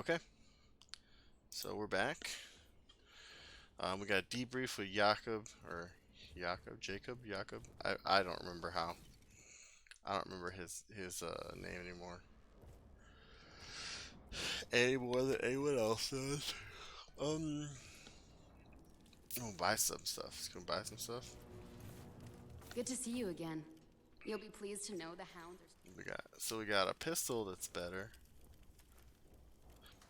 Okay, so we're back. We got a debrief with Jakob, or Jacob. I don't remember how. I don't remember his name anymore. Any more than anyone else does. I'm gonna buy some stuff. Just gonna buy some stuff. Good to see you again. You'll be pleased to know the hounds are... We got a pistol that's better.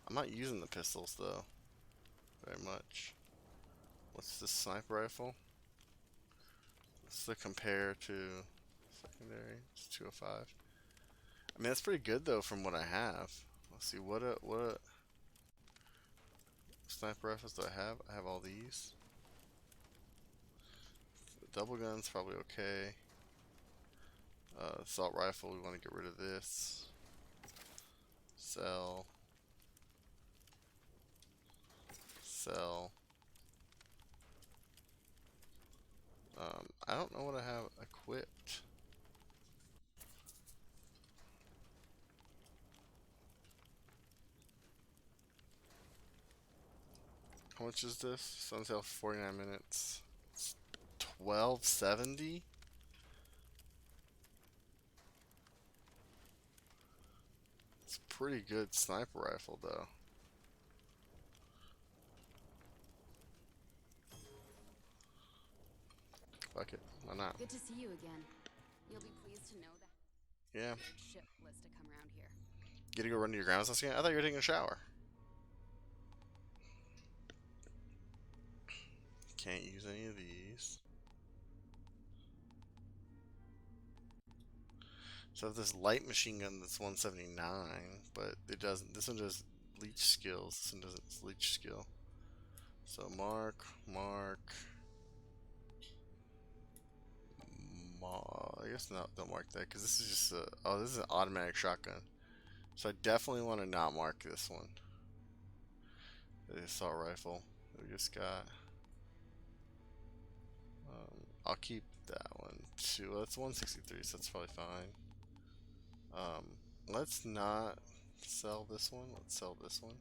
I'm not using the pistols though very much. What's this sniper rifle? What's the compare to secondary? It's 205. I mean that's pretty good though from what I have. Let's see what a sniper rifles do I have? I have all these. The double gun's probably okay. Assault rifle, we want to get rid of this. Sell. Sell. I don't know what I have equipped. How much is this? Sunsail 49 minutes. It's 1270. It's a pretty good sniper rifle though. Fuck it, why not? Good to see you again. You'll be pleased to know that... Yeah. Ship list to come around here. Get to go run to your grandma's house again? I thought you were taking a shower. Can't use any of these. So I have this light machine gun that's 179, but it doesn't. This one does leech skills. This one doesn't leech skill. So mark. I guess not. Don't mark that because this is just a. Oh, this is an automatic shotgun. So I definitely want to not mark this one. The assault rifle that we just got. I'll keep that one too. Well, that's 163, so that's probably fine. Let's not sell this one. Let's sell this one.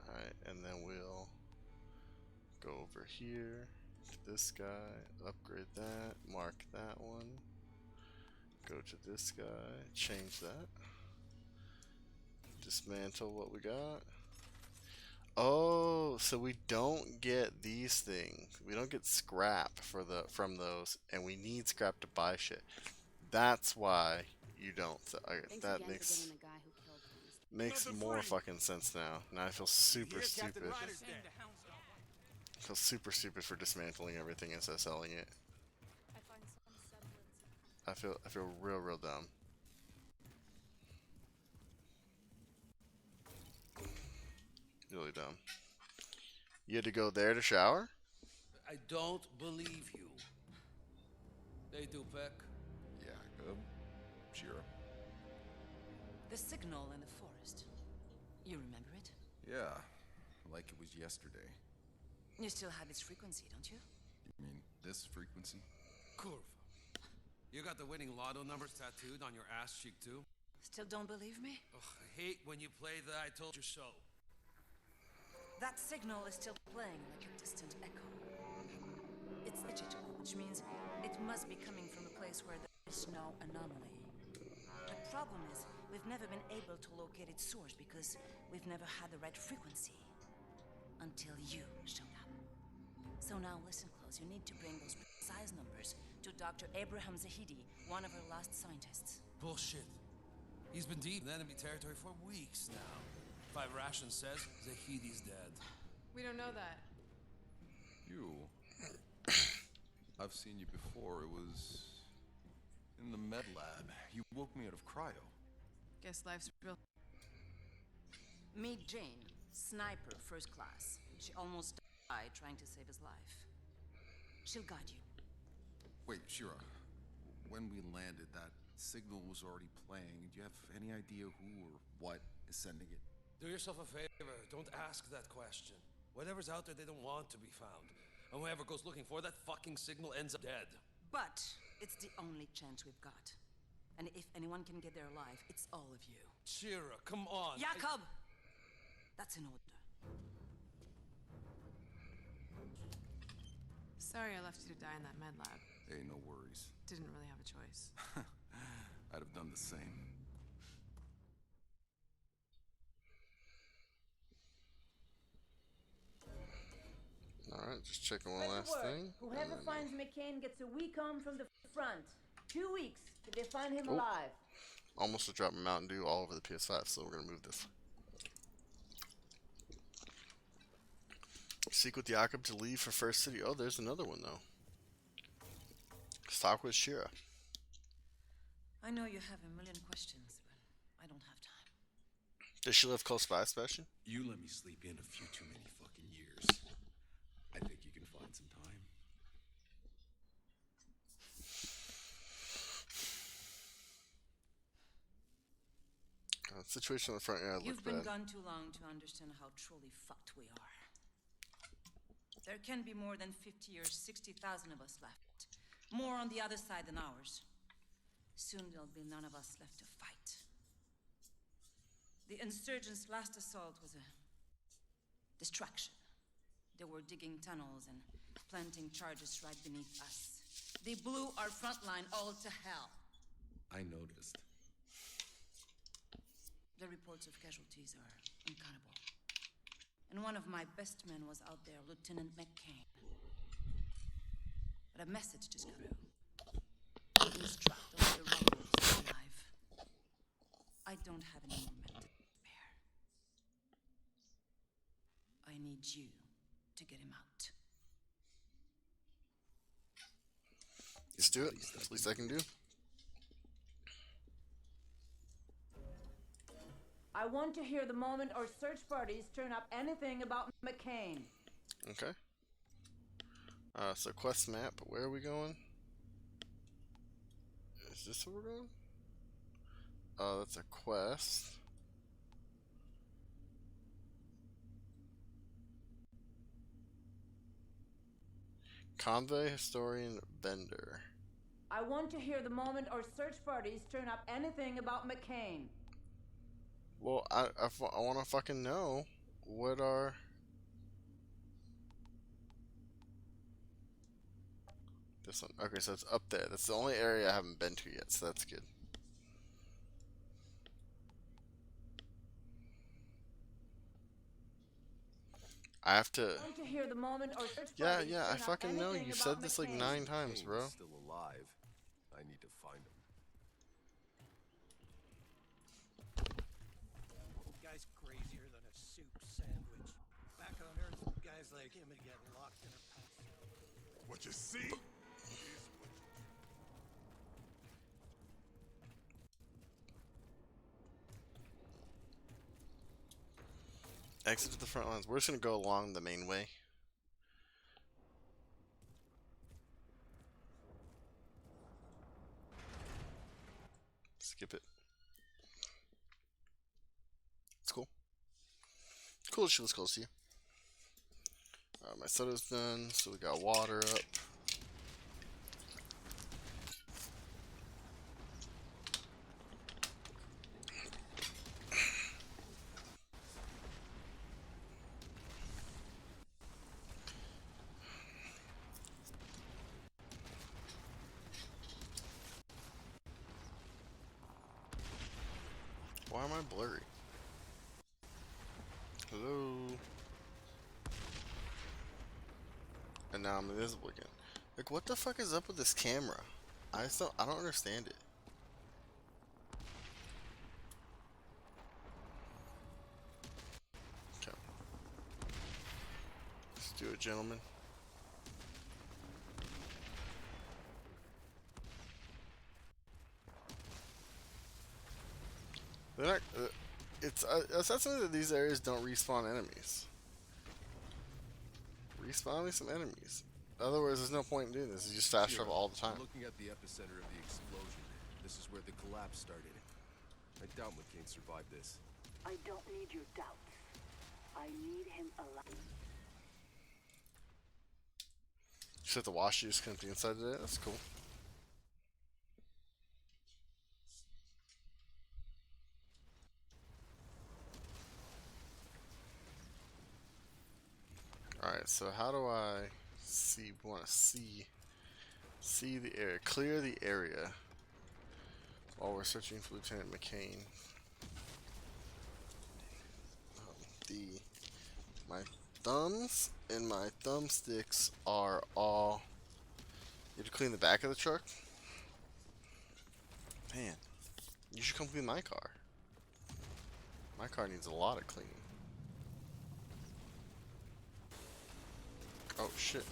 Alright, and then we'll go over here to this guy, upgrade that, mark that one, go to this guy, change that, dismantle what we got. Oh, so we don't get these things. We don't get scrap from those, and we need scrap to buy shit. That's why you don't. Okay, that makes more fucking sense now. Now I feel super stupid. I feel super stupid for dismantling everything instead of selling it. I feel real dumb. Really dumb. You had to go there to shower? I don't believe you. They do, Peck. Yeah, Shira. The signal in the forest. You remember it? Yeah, like it was yesterday. You still have its frequency, don't you? You mean this frequency? Curve. You got the winning lotto numbers tattooed on your ass cheek, too? Still don't believe me? Ugh, I hate when you play the I told you so. That signal is still playing like a distant echo. It's digital, which means it must be coming from a place where there is no anomaly. The problem is, we've never been able to locate its source because we've never had the right frequency. Until you showed up. So now listen close, you need to bring those precise numbers to Dr. Abraham Zahidi, one of our last scientists. Bullshit. He's been deep in enemy territory for weeks now. 5 Ration says Zahidi's dead. We don't know that. You? I've seen you before. It was in the med lab. You woke me out of cryo. Guess life's real. Meet Jane, sniper, first class. She almost died trying to save his life. She'll guide you. Wait, Shira. When we landed, that signal was already playing. Do you have any idea who or what is sending it? Do yourself a favor. Don't ask that question. Whatever's out there, they don't want to be found. And whoever goes looking for that fucking signal ends up dead. But it's the only chance we've got. And if anyone can get there alive, it's all of you. Shira, come on. Jakob! That's an order. Sorry I left you to die in that med lab. Hey, no worries. Didn't really have a choice. I'd have done the same. Alright, just checking one Spread the last word. thing. Whoever and then- finds Mccain gets a week home from the front. 2 weeks if they find him Oh. alive. Almost to drop Mountain Dew all over the PS5, so we're gonna move this. Seek with Jakob to leave for First City. Oh, there's another one though. Talk with Shira. I know you have a million questions, but I don't have time. Does she live close by, Sebastian? You let me sleep in a few too many fucking years. I think you can find some time. Situation in the front yard You've looked been bad. gone too long to understand how truly fucked we are. There can be more than 50 or 60,000 of us left. More on the other side than ours. Soon there'll be none of us left to fight. The insurgents' last assault was a distraction. They were digging tunnels and planting charges right beneath us. They blew our front line all to hell. I noticed. The reports of casualties are uncountable. And one of my best men was out there, Lieutenant Mccain. But a message just grew. He's trapped over the rubble, still alive. I don't have any more men to spare. I need you to get him out. Let's do it. That's the least I can do. I want to hear the moment our search parties turn up anything about Mccain. Okay. So quest map. Where are we going? Is this where we're going? Oh, that's a quest. Convoy Historian Vendor. I want to hear the moment our search parties turn up anything about Mccain. Well, I want to fucking know what are... This one. Okay, so it's up there. That's the only area I haven't been to yet, so that's good. I have to... I want to hear the moment our search Yeah, parties I turn up fucking know. anything You've about said this like Mccain. 9 times, Kane's bro. still alive. I need to find him. Guy's crazier than a soup sandwich. Back on Earth, guys like him would get locked in a past. What you see? Exit to the front lines. We're just gonna go along the main way. Skip it. It's cool. Cool, she was close to you. My soda's done, so we got water up. Why am I blurry? Hello? And now I'm invisible again. Like, what the fuck is up with this camera? I don't understand it. Okay. Let's do it, gentlemen. They're not, it's something that these areas don't respawn enemies. Respawn me some enemies. Otherwise, there's no point in doing this. You just fast travel all the time. I'm looking at the epicenter of the explosion. This is where the collapse started. I doubt McCain survived this. I don't need your doubts. I need him alive. Just have to wash you, just clean up the inside of it. That's cool. Alright, so how do I see? We want to see the area, clear the area while we're searching for Lieutenant Mccain. The my thumbs and my thumbsticks are all. You have to clean the back of the truck. Man, you should come clean my car. My car needs a lot of cleaning. Oh shit.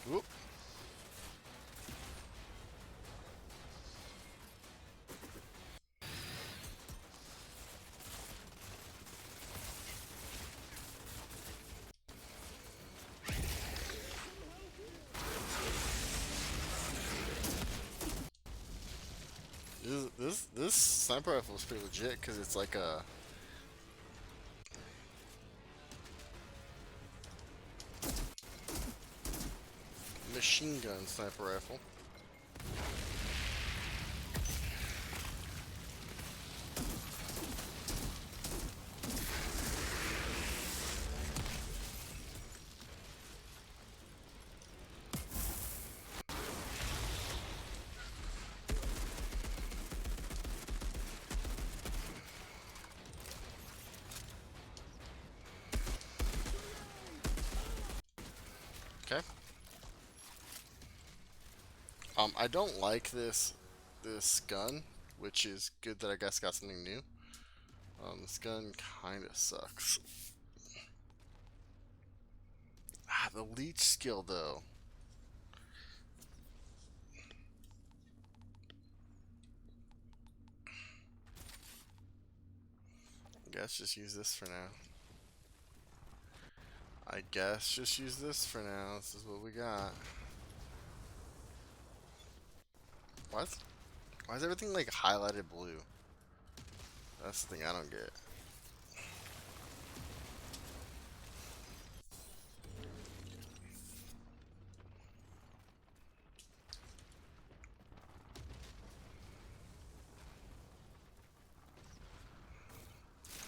Whoop. This sniper rifle is pretty legit because it's like a machine gun sniper rifle. Okay. I don't like this gun, which is good that I guess got something new. This gun kind of sucks. Ah, the leech skill though. I guess just use this for now. I guess just use this for now. This is what we got. What? Why is everything like highlighted blue? That's the thing I don't get.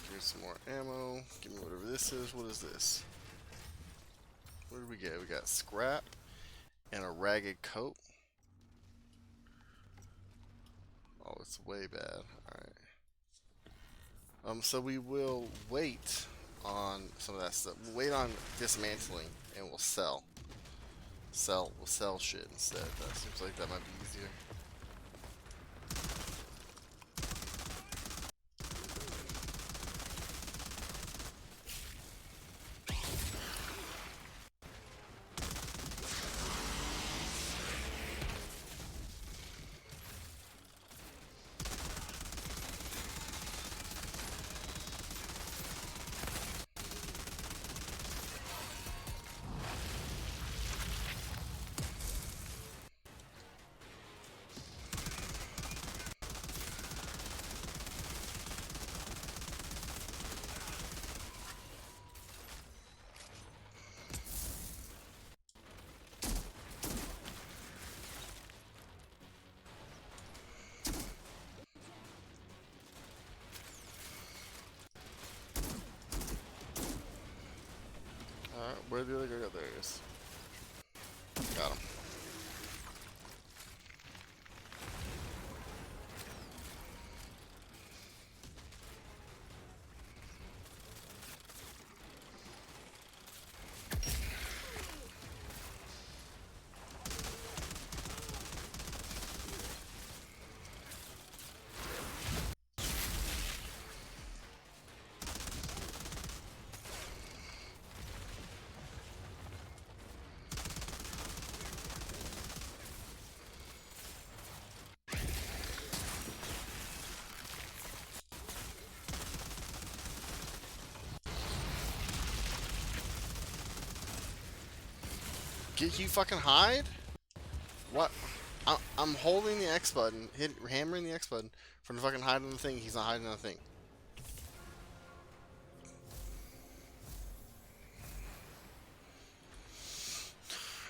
Here's some more ammo. Give me whatever this is. What is this? What did we get? We got scrap and a ragged coat. Oh, it's way bad. Alright. So we will wait on some of that stuff. We'll wait on dismantling and we'll sell. We'll sell shit instead. That seems like that might be easier. Alright, where'd the other guy go? There he is. Got him. you fucking hide? What? I'm holding the X button, hammering the X button for the fucking hide on the thing. He's not hiding on the thing.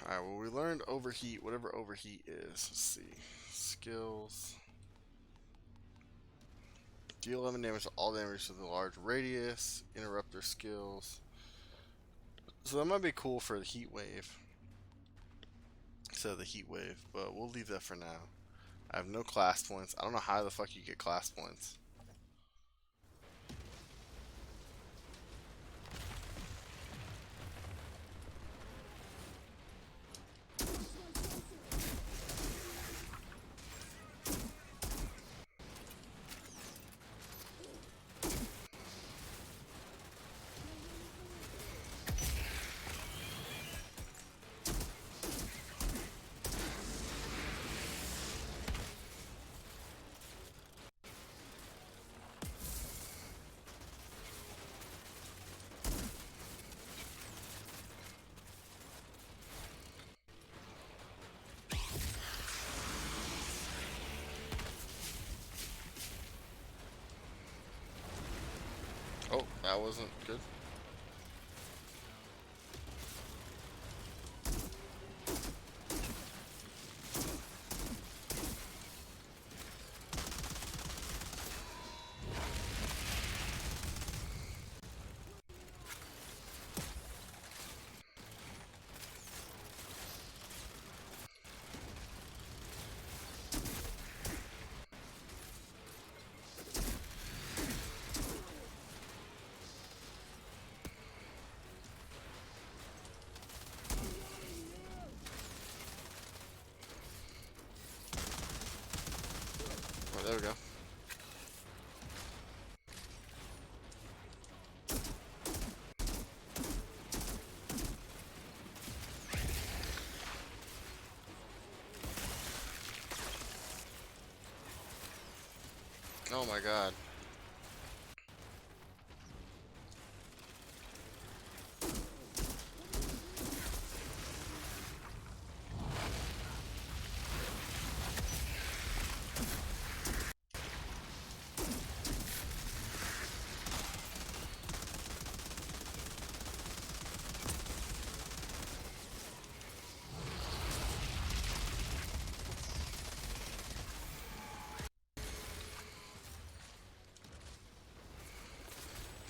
Alright, well, we learned overheat, whatever overheat is. Let's see. Skills. Deal 11 damage to all damage with a large radius. Interrupt their skills. So that might be cool for the heat wave. Instead of the heat wave, but we'll leave that for now. I have no class points. I don't know how the fuck you get class points. Oh, that wasn't good. Oh, there we go. Oh my god.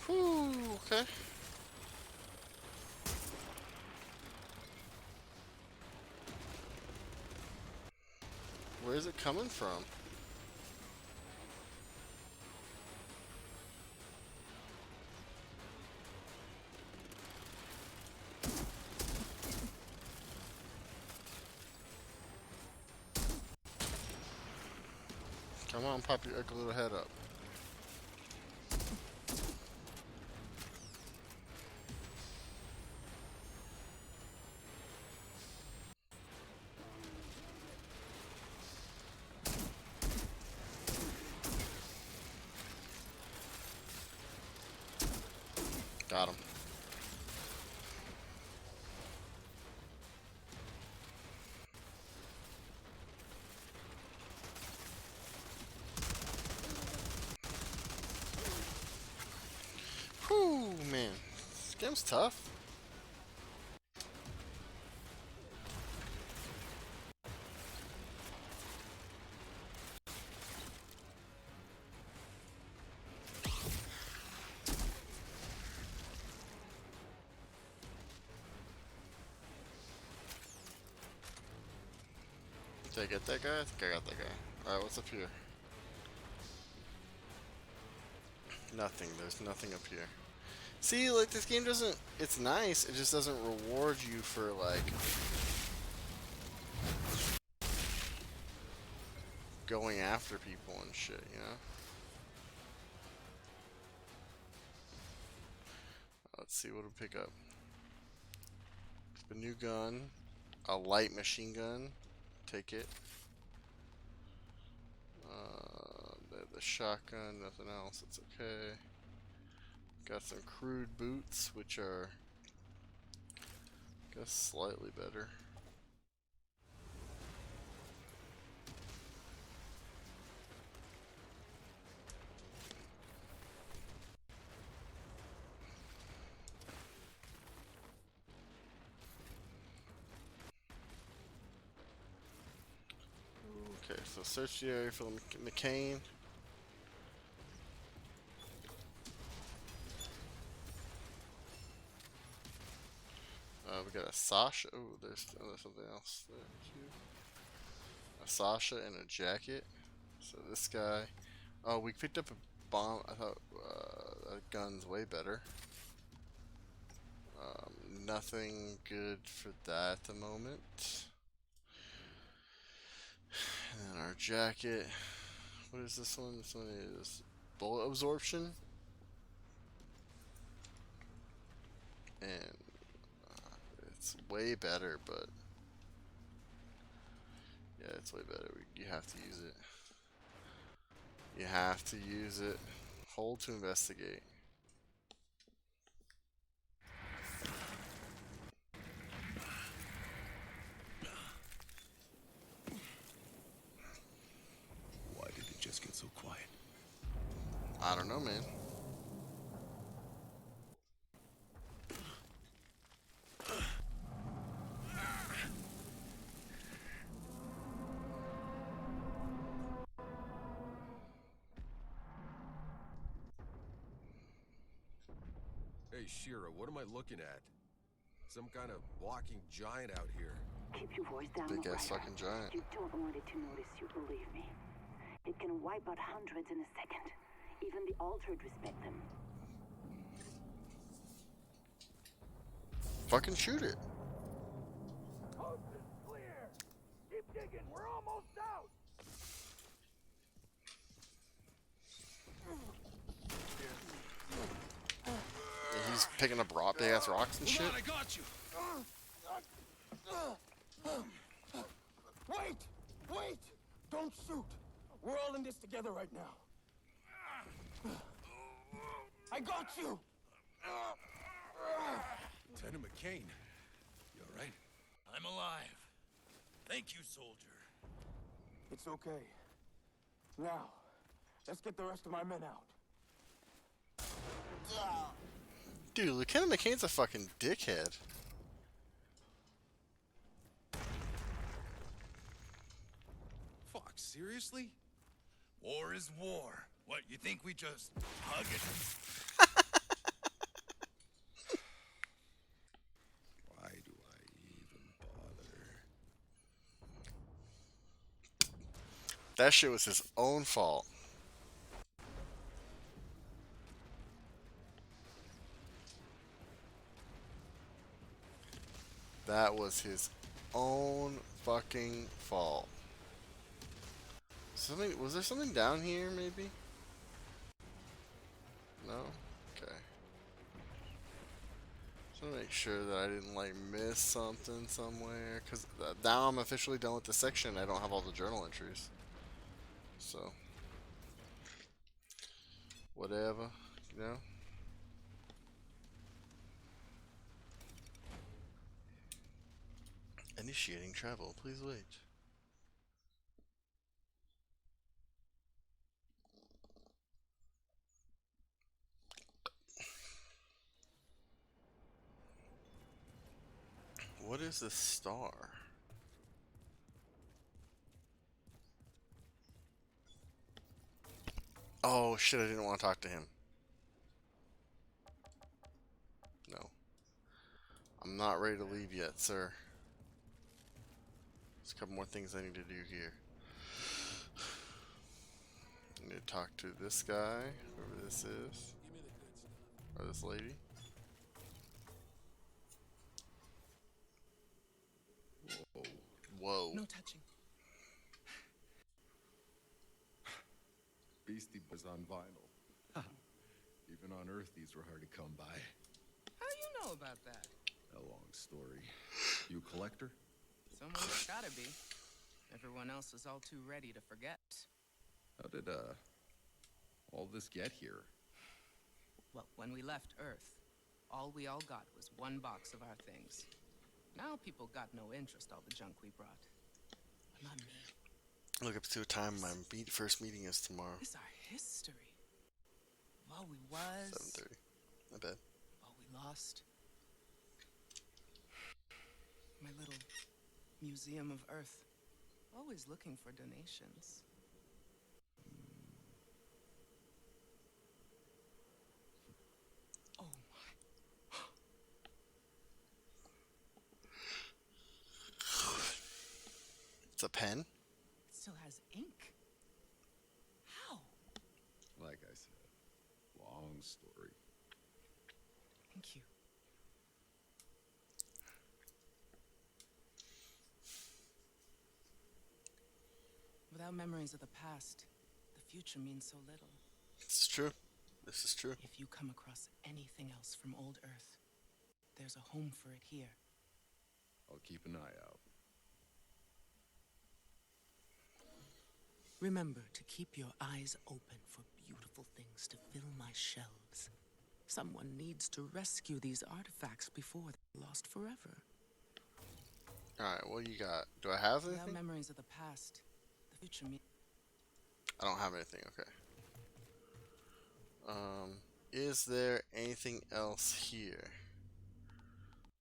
Whew, okay. Where is it coming from? Come on, pop your ugly little head up. Got him. Whew, man. This game's tough. Did I get that guy? I think I got that guy. Alright, what's up here? Nothing. There's nothing up here. See, like, this game doesn't... It's nice, it just doesn't reward you for, like... going after people and shit, you know? Let's see what we'll pick up. A new gun. A light machine gun. Take it. The shotgun, nothing else, it's okay. Got some crude boots, which are, I guess, slightly better. So search the area for the Mccain. We got a Sasha. Oh, there's something else there too. A Sasha and a jacket. So this guy. Oh, we picked up a bomb. I thought that gun's way better. Nothing good for that at the moment. And then our jacket. What is this one? This one is bullet absorption. And it's way better, but yeah, it's way better. You have to use it. You have to use it. Hold to investigate. Why did it just get so quiet? I don't know, man. Hey, Shira, what am I looking at? Some kind of walking giant out here. Keep your voice down, Big ass Outrider. fucking giant. You don't want it to notice you, believe me. It can wipe out hundreds in a second. Even the altered respect them. Fucking shoot it. Coast is clear. Keep digging. We're almost out. Yeah, he's picking up big ass rocks and shit. Come on, I got you. Wait! Wait! Don't shoot! We're all in this together right now. I got you! Lieutenant McCain, you all right? I'm alive. Thank you, soldier. It's okay. Now, let's get the rest of my men out. Dude, Lieutenant McCain's a fucking dickhead. Fuck, seriously? War is war. What, you think we just hug it? Why do I even bother? That shit was his own fault. That was his own fucking fault. Was there something down here, maybe? No? Okay. Just want to make sure that I didn't, like, miss something somewhere. Because now I'm officially done with the section. I don't have all the journal entries. So. Whatever, you know? Initiating travel. Please wait. What is this star? Oh shit, I didn't want to talk to him. No. I'm not ready to leave yet, sir. There's a couple more things I need to do here. I need to talk to this guy, whoever this is. Or this lady. Whoa. Whoa. No touching. Beastie Boys on vinyl. Even on Earth, these were hard to come by. How do you know about that? A long story. You a collector? Someone's gotta be. Everyone else is all too ready to forget. How did, all this get here? Well, when we left Earth, all we all got was one box of our things. Now people got no interest all the junk we brought. But not me. Look up to a time my first meeting is tomorrow. This is our history. Of all we was. 7:30. My bad. All we lost. My little museum of Earth. Always looking for donations. Oh my. It's a pen? It still has ink. How? Like I said, long story. Thank you. Without memories of the past, the future means so little. It's true. This is true. If you come across anything else from old Earth, there's a home for it here. I'll keep an eye out. Remember to keep your eyes open for beautiful things to fill my shelves. Someone needs to rescue these artifacts before they're lost forever. Alright, what you got? Do I have Without anything? memories of the past, the future means... I don't have anything, okay. Is there anything else here?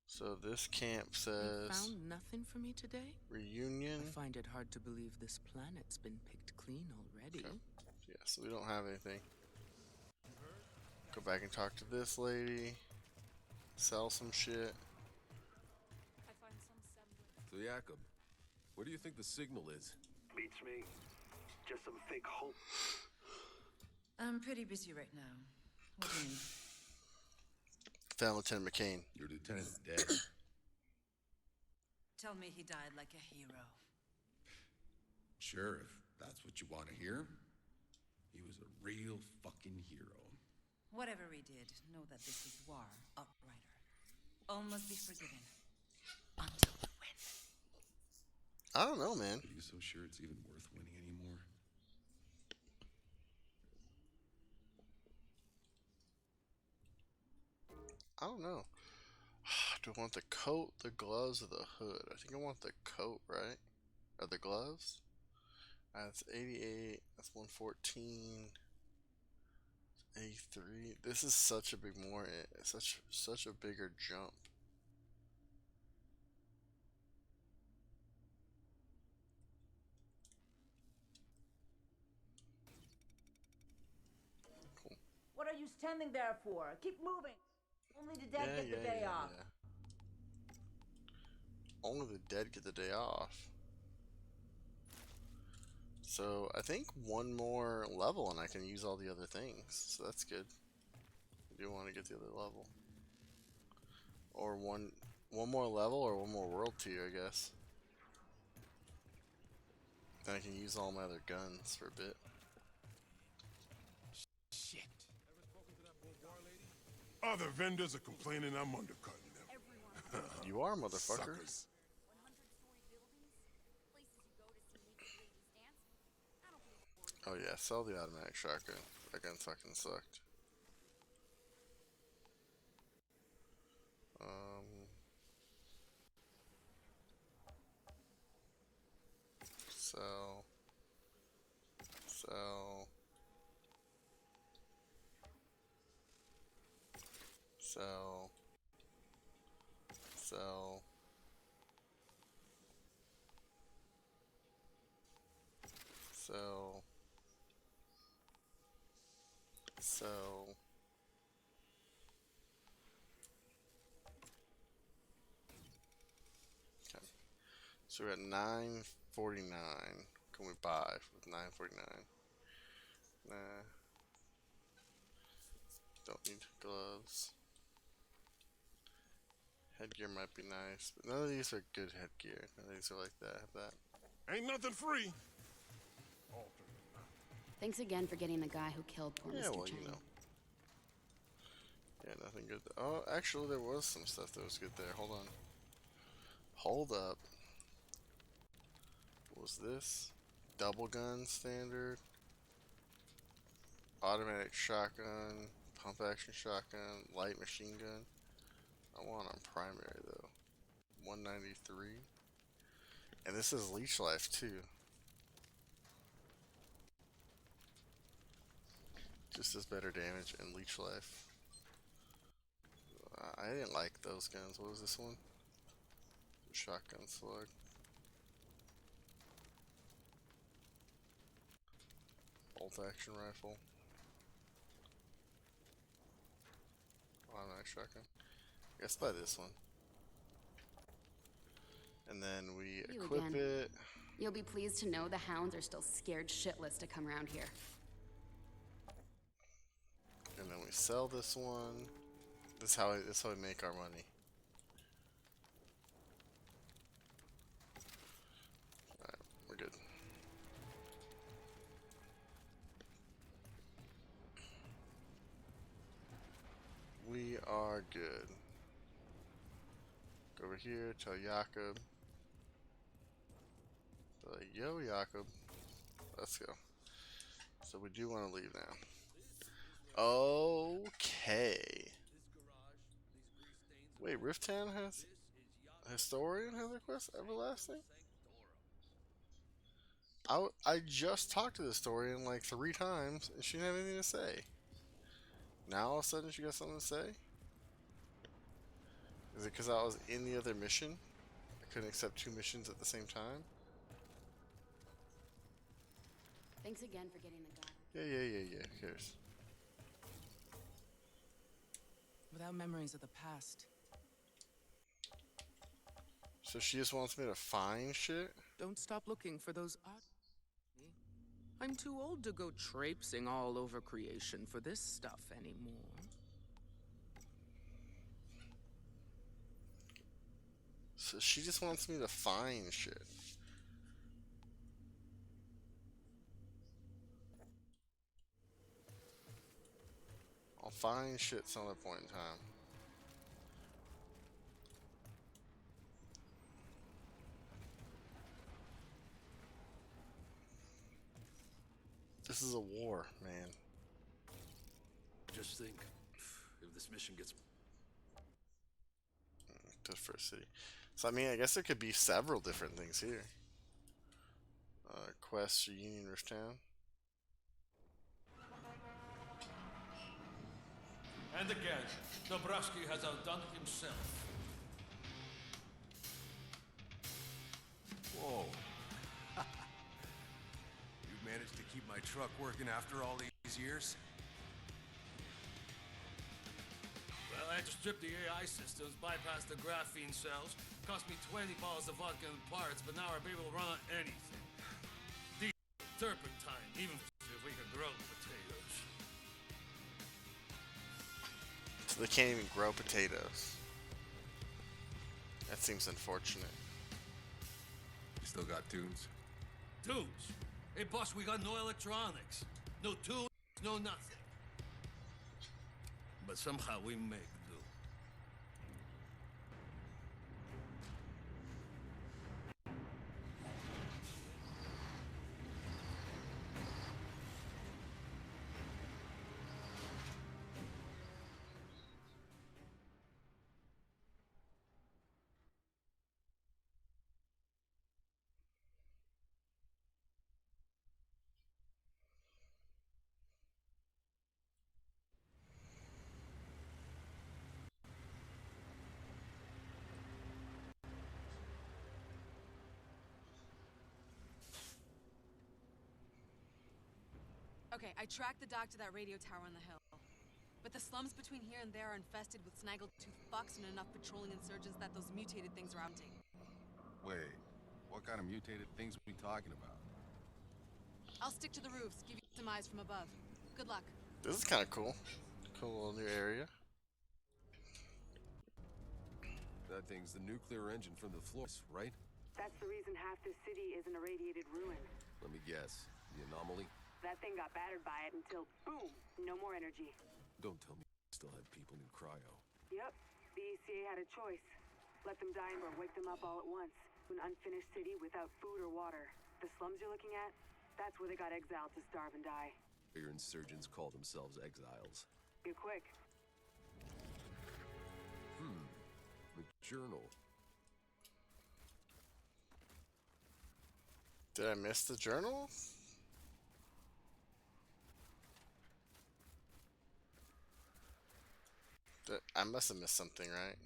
So this camp You says found nothing for me today? reunion. I find it hard to believe this planet's been picked clean already. Okay. Yeah, so we don't have anything. Go back and talk to this lady. Sell some shit. So Jakob, what do you think the signal is? Beats me. Just some fake hope. I'm pretty busy right now. What do you need? Found Lieutenant McCain. Your lieutenant's dead. Tell me he died like a hero. Sure, if that's what you want to hear. He was a real fucking hero. Whatever he did, know that this is war, Outrider. All must be forgiven. Until we win. I don't know, man. Are you so sure it's even worth winning anymore? I don't know. Do I want the coat, the gloves, or the hood? I think I want the coat, right? Or the gloves? That's 88. That's 114. 83. This is such a big more, such a bigger jump. Cool. What are you standing there for? Keep moving. Only the dead get the day off. Only the dead get the day off. So I think one more level and I can use all the other things. So that's good. I do want to get the other level. Or one more level or one more world tier, I guess. Then I can use all my other guns for a bit. Shit. Other vendors are complaining I'm undercutting them. You are, motherfucker. Suckers. Oh yeah, sell the automatic shotgun. That gun fucking sucked. Sell. Sell. Sell. Sell. Sell. Sell. Okay. So we're at 949. Can we buy with 949? Nah. Don't need gloves. Headgear might be nice, but none of these are good headgear. None of these are like that. Have that. Ain't nothing free. Thanks again for getting the guy who killed poor Yeah, Mr. well, Chang. you know. Yeah, nothing good. Oh, actually, there was some stuff that was good there. Hold on. Hold up. What was this? Double gun standard. Automatic shotgun. Pump action shotgun. Light machine gun. I want on primary though. 193. And this is leech life too. Just does better damage and leech life. I didn't like those guns. What was this one? Shotgun slug. bolt-action rifle. Automatic shotgun. I guess buy this one. And then we You equip again. it. You'll be pleased to know the hounds are still scared shitless to come around here. And then we sell this one. This is how we make our money. Alright, we're good. We are good. Go over here, tell Jakob. Like, yo, Jakob. Let's go. So we do want to leave now. Okay. Wait, Riftown has... Historian has a quest? Everlasting? I just talked to the historian like 3 times, and she didn't have anything to say. Now all of a sudden she got something to say? Is it because I was in the other mission? I couldn't accept 2 missions at the same time? Thanks again for getting the guy. Yeah. Who cares? Without memories of the past, So she just wants me to find shit? don't stop looking for those odd. I'm too old to go traipsing all over creation for this stuff anymore. So she just wants me to find shit. I'll find shit some other point in time. This is a war, man. Just think, if this mission gets... To the first city. So I mean, I guess there could be several different things here. Quest for Union Rift Town. And again, Dobrowski has outdone himself. Whoa. You managed to keep my truck working after all these years? Well, I had to strip the AI systems, bypass the graphene cells, cost me 20 bottles of vodka and parts, but now I'll be able to run on anything. Diesel, turpentine, even if we can grow potatoes. So they can't even grow potatoes. That seems unfortunate. You still got tunes? Tunes? Hey, boss, we got no electronics. No tunes, no nothing. But somehow we make do. Okay, I tracked the dock to that radio tower on the hill. But the slums between here and there are infested with snaggle-tooth fucks and enough patrolling insurgents that those mutated things are hunting. Wait, what kind of mutated things are we talking about? I'll stick to the roofs, give you some eyes from above. Good luck. This is kind of cool. Cool little new area. That thing's the nuclear engine from the floors, right? That's the reason half this city is an irradiated ruin. Let me guess. The anomaly? That thing got battered by it until, boom, no more energy. Don't tell me you still have people in cryo. Yep, the ECA had a choice. Let them die or wake them up all at once. An unfinished city without food or water. The slums you're looking at, that's where they got exiled to starve and die. Your insurgents call themselves exiles. Get quick. The journal. Did I miss the journal? I must have missed something, right?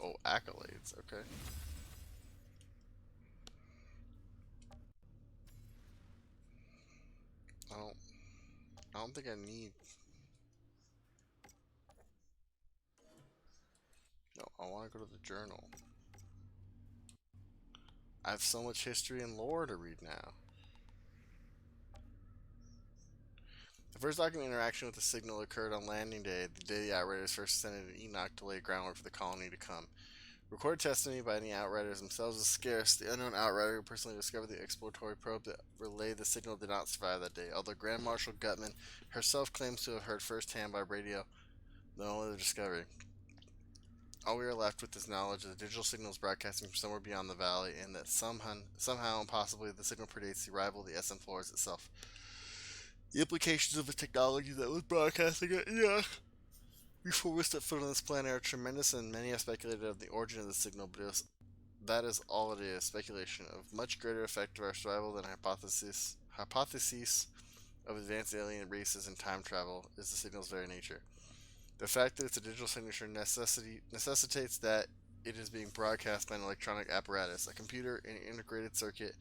Oh, accolades, okay. think I need. No, I want to go to the journal. I have so much history and lore to read now. The first document interaction with the signal occurred on landing day, the day the Outriders first ascended Enoch to lay groundwork for the colony to come. Recorded testimony by any Outriders themselves is scarce. The unknown Outrider who personally discovered the exploratory probe that relayed the signal did not survive that day, although Grand Marshal Gutman herself claims to have heard firsthand by radio the only the discovery. All we are left with is knowledge that the digital signal is broadcasting from somewhere beyond the valley, and that somehow and possibly the signal predates the arrival of the SM floors itself. The implications of a technology that was broadcasting it, before we step foot on this planet are tremendous, and many have speculated of the origin of the signal, but that is all it is, speculation of much greater effect of our survival than hypotheses of advanced alien races and time travel is the signal's very nature. The fact that it's a digital signature necessitates that it is being broadcast by an electronic apparatus, a computer, an integrated circuit,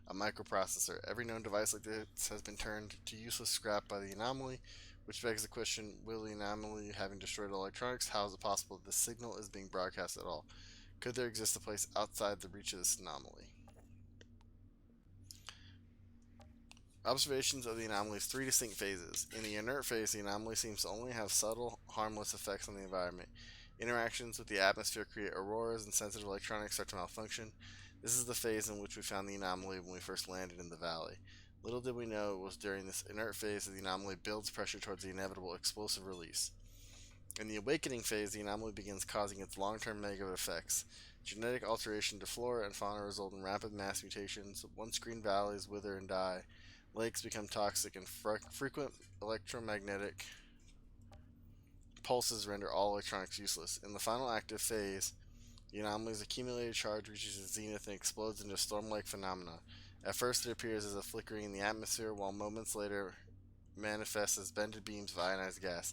a microprocessor. Every known device like this has been turned to useless scrap by the anomaly, which begs the question, will the anomaly, having destroyed electronics, how is it possible that the signal is being broadcast at all? Could there exist a place outside the reach of this anomaly? Observations of the anomaly's three distinct phases. In the inert phase, the anomaly seems to only have subtle, harmless effects on the environment. Interactions with the atmosphere create auroras and sensitive electronics start to malfunction. This is the phase in which we found the anomaly when we first landed in the valley. Little did we know it was during this inert phase that the anomaly builds pressure towards the inevitable explosive release. In the awakening phase, the anomaly begins causing its long-term negative effects. Genetic alteration to flora and fauna result in rapid mass mutations. Once green valleys wither and die, lakes become toxic, and frequent electromagnetic pulses render all electronics useless. In the final active phase, the anomaly's accumulated charge reaches its zenith and explodes into storm-like phenomena. At first, it appears as a flickering in the atmosphere, while moments later manifests as bended beams of ionized gas,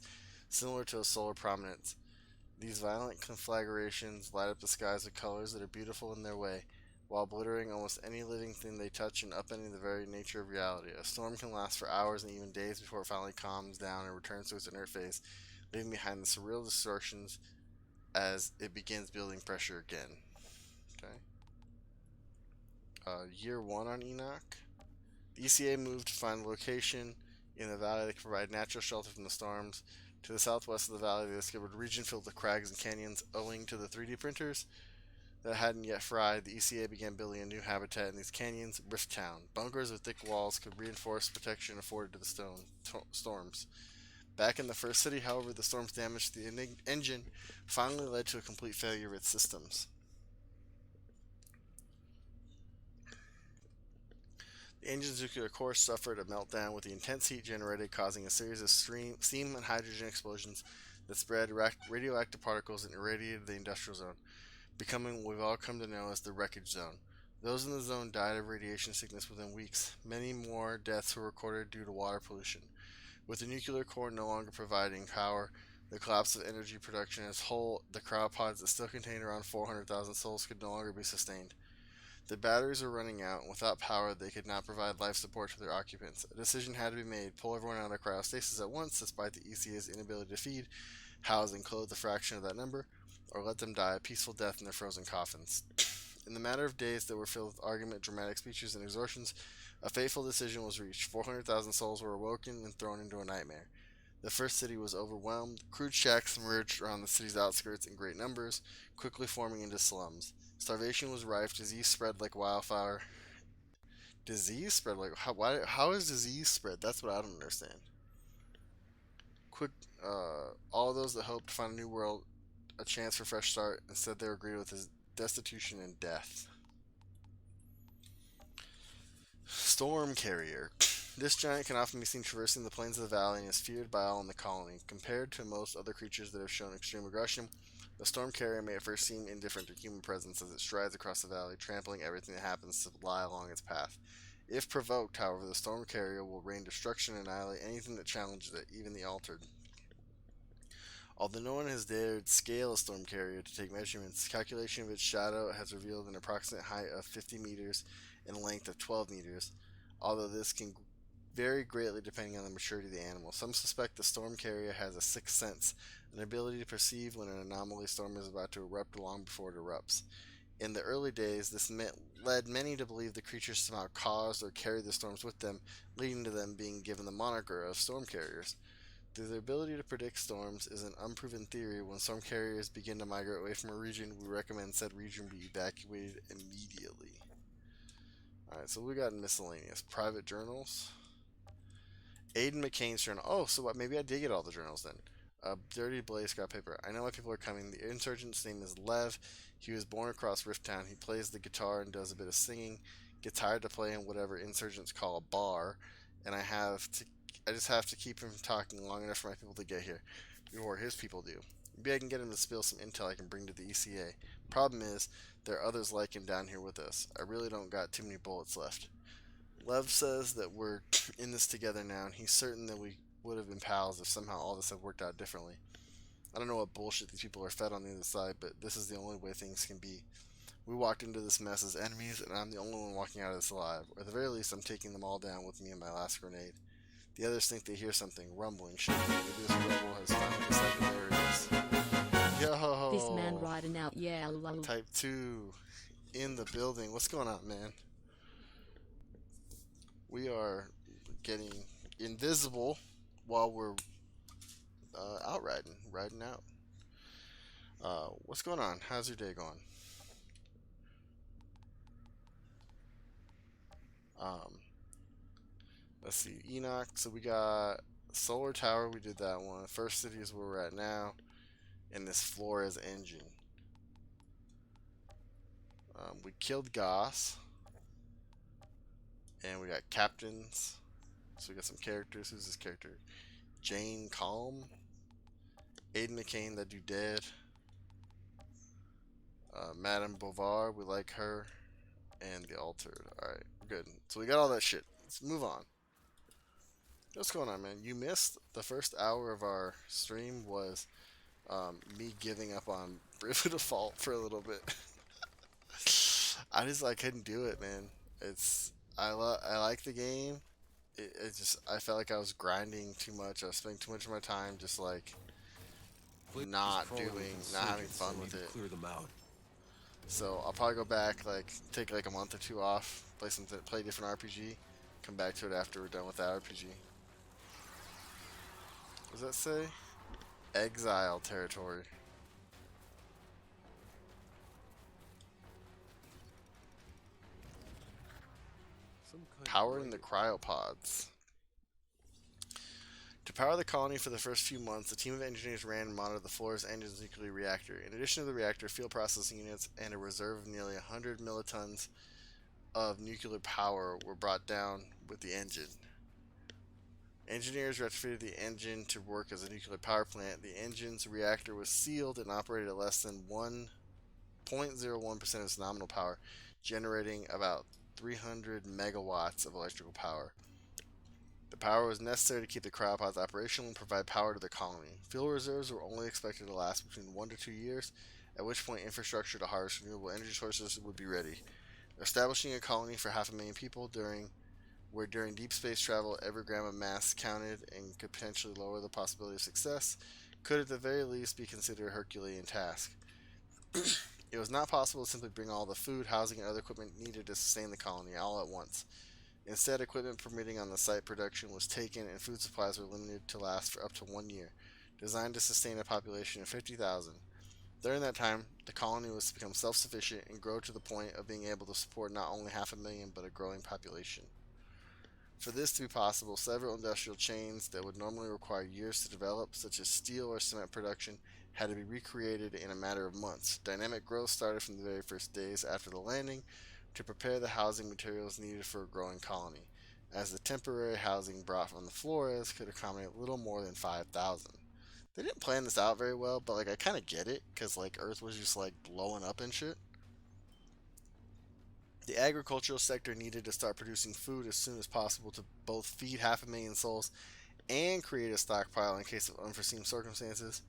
similar to a solar prominence. These violent conflagrations light up the skies with colors that are beautiful in their way, while obliterating almost any living thing they touch and upending the very nature of reality. A storm can last for hours and even days before it finally calms down and returns to its inert phase, leaving behind the surreal distortions as it begins building pressure again. Okay. Year 1 on Enoch. The ECA moved to find a location in the valley that could provide natural shelter from the storms. To the southwest of the valley, they discovered a region filled with crags and canyons. Owing to the 3D printers that hadn't yet fried, the ECA began building a new habitat in these canyons, Rift Town. Bunkers with thick walls could reinforce protection afforded to the storms. Back in the first city, however, the storm's damage to the engine finally led to a complete failure of its systems. The engine's nuclear core suffered a meltdown with the intense heat generated causing a series of steam and hydrogen explosions that spread radioactive particles and irradiated the industrial zone, becoming what we've all come to know as the wreckage zone. Those in the zone died of radiation sickness within weeks. Many more deaths were recorded due to water pollution. With the nuclear core no longer providing power, the collapse of energy production as a whole, the cryopods that still contained around 400,000 souls could no longer be sustained. The batteries were running out, and without power, they could not provide life support to their occupants. A decision had to be made: pull everyone out of cryostasis at once, despite the ECA's inability to feed, house, and clothe a fraction of that number, or let them die a peaceful death in their frozen coffins. In the matter of days that were filled with argument, dramatic speeches, and extortions, a fateful decision was reached. 400,000 souls were awoken and thrown into a nightmare. The first city was overwhelmed. Crude shacks emerged around the city's outskirts in great numbers, quickly forming into slums. Starvation was rife. Disease spread like wildfire. Disease spread like how is disease spread? That's what I don't understand. All those that hoped to find a new world, a chance for a fresh start, instead they were greeted with his destitution and death. Storm Carrier. This giant can often be seen traversing the plains of the valley and is feared by all in the colony. Compared to most other creatures that have shown extreme aggression, the Storm Carrier may at first seem indifferent to human presence as it strides across the valley, trampling everything that happens to lie along its path. If provoked, however, the Storm Carrier will rain destruction and annihilate anything that challenges it, even the altered. Although no one has dared scale a Storm Carrier to take measurements, calculation of its shadow has revealed an approximate height of 50 meters and a length of 12 meters. Although this can vary greatly depending on the maturity of the animal. Some suspect the storm carrier has a sixth sense, an ability to perceive when an anomaly storm is about to erupt long before it erupts. In the early days, this led many to believe the creatures somehow caused or carried the storms with them, leading to them being given the moniker of storm carriers. Though their ability to predict storms is an unproven theory, when storm carriers begin to migrate away from a region, we recommend said region be evacuated immediately. Alright, so we got miscellaneous. Private journals. Aiden McCain's journal. Oh, so what? Maybe I did get all the journals then. Dirty Blaze scrap paper. I know why people are coming. The insurgent's name is Lev. He was born across Rifttown. He plays the guitar and does a bit of singing. Gets hired to play in whatever insurgents call a bar, and I just have to keep him talking long enough for my people to get here, or his people do. Maybe I can get him to spill some intel I can bring to the ECA. Problem is, there are others like him down here with us. I really don't got too many bullets left. Lev says that we're in this together now, and he's certain that we would have been pals if somehow all this had worked out differently. I don't know what bullshit these people are fed on the other side, but this is the only way things can be. We walked into this mess as enemies, and I'm the only one walking out of this alive. Or at the very least, I'm taking them all down with me and my last grenade. The others think they hear something, rumbling, shaking. Maybe this rebel has finally decided there it is. Yo! This man riding out, yeah. Type 2 in the building. What's going on, man? We are getting invisible while we're out riding out. What's going on? How's your day going? Let's see, Enoch. So we got Solar Tower. We did that one. First City is where we're at now, and this Flores engine. We killed Goss, and we got captains. So we got some characters. Who's this character? Jane Calm, Aiden McCain, that dude dead. Madame Bovard, we like her, and the Altered. Alright, good. So we got all that shit. Let's move on. What's going on, man? You missed the first hour of our stream was me giving up on Bravely Default for a little bit. I couldn't do it, man. I like the game. It just I felt like I was grinding too much. I was spending too much of my time just like not having fun with it. Clear them out. So I'll probably go back, like take like a month or two off, play a different RPG, come back to it after we're done with that RPG. What does that say? Exile territory. Powering the cryopods. To power the colony for the first few months, a team of engineers ran and monitored the Flores engine's nuclear reactor. In addition to the reactor, field processing units and a reserve of nearly 100 militons of nuclear power were brought down with the engine. Engineers retrofitted the engine to work as a nuclear power plant. The engine's reactor was sealed and operated at less than 1.01% of its nominal power, generating about 300 megawatts of electrical power. The power was necessary to keep the cryopods operational and provide power to the colony. Fuel reserves were only expected to last between 1 to 2 years, at which point infrastructure to harvest renewable energy sources would be ready. Establishing a colony for 500,000 people during deep space travel every gram of mass counted and could potentially lower the possibility of success could at the very least be considered a Herculean task. It was not possible to simply bring all the food, housing, and other equipment needed to sustain the colony all at once. Instead, equipment permitting on the site production was taken and food supplies were limited to last for up to 1 year, designed to sustain a population of 50,000. During that time, the colony was to become self-sufficient and grow to the point of being able to support not only 500,000 but a growing population. For this to be possible, several industrial chains that would normally require years to develop, such as steel or cement production, had to be recreated in a matter of months. Dynamic growth started from the very first days after the landing to prepare the housing materials needed for a growing colony, as the temporary housing brought from the Flores could accommodate little more than 5,000. They didn't plan this out very well, but I kind of get it, because Earth was just blowing up and shit. The agricultural sector needed to start producing food as soon as possible to both feed 500,000 souls and create a stockpile in case of unforeseen circumstances.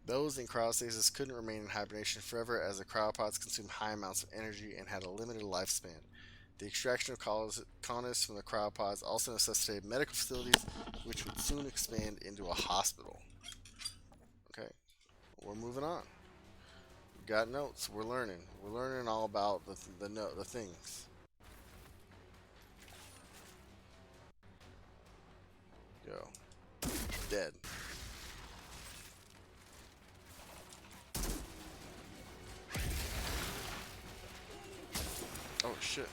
Those in cryostasis couldn't remain in hibernation forever, as the cryopods consumed high amounts of energy and had a limited lifespan. The extraction of colonists from the cryopods also necessitated medical facilities, which would soon expand into a hospital. Okay, we're moving on. We got notes. We're learning. We're learning all about the things. Go. Dead. Oh shit.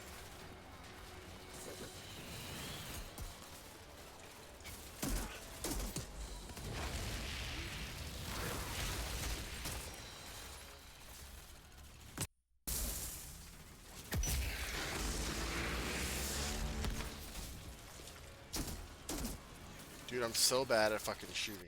Dude, I'm so bad at fucking shooting.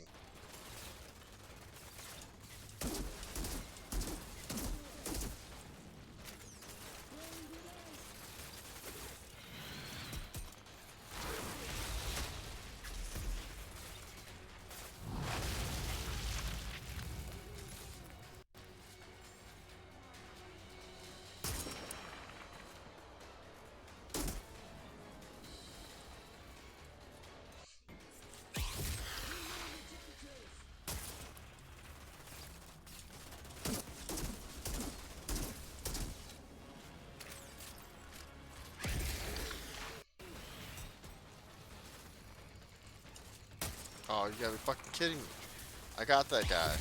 Oh, you gotta be fucking kidding me. I got that guy.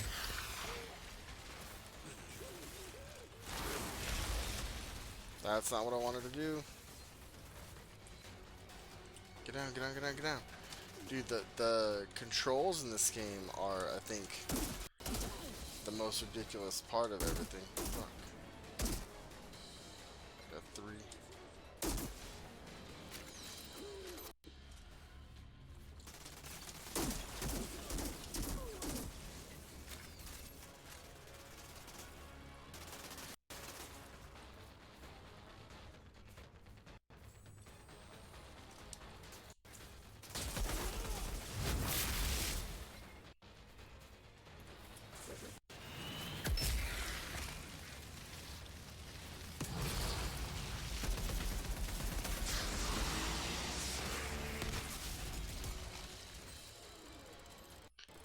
That's not what I wanted to do. Get down, get down, get down, get down. Dude, the controls in this game are, I think, the most ridiculous part of everything. Fuck. Got 3.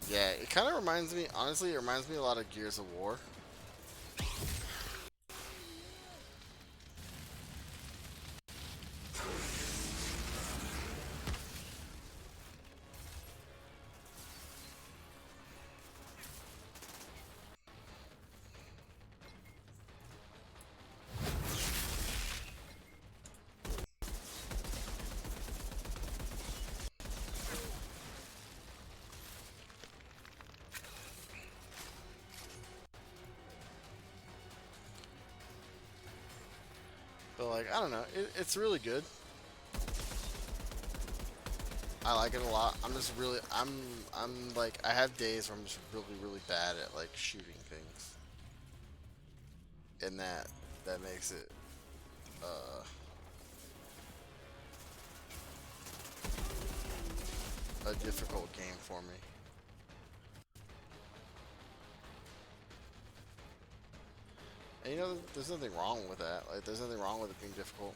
Yeah, it kind of reminds me, honestly, it reminds me a lot of Gears of War. But like, I don't know, it's really good. I like it a lot. I'm just really, I'm like, I have days where I'm just really bad at like shooting things, and that makes it a difficult game for me. And you know, there's nothing wrong with that. Like, there's nothing wrong with it being difficult.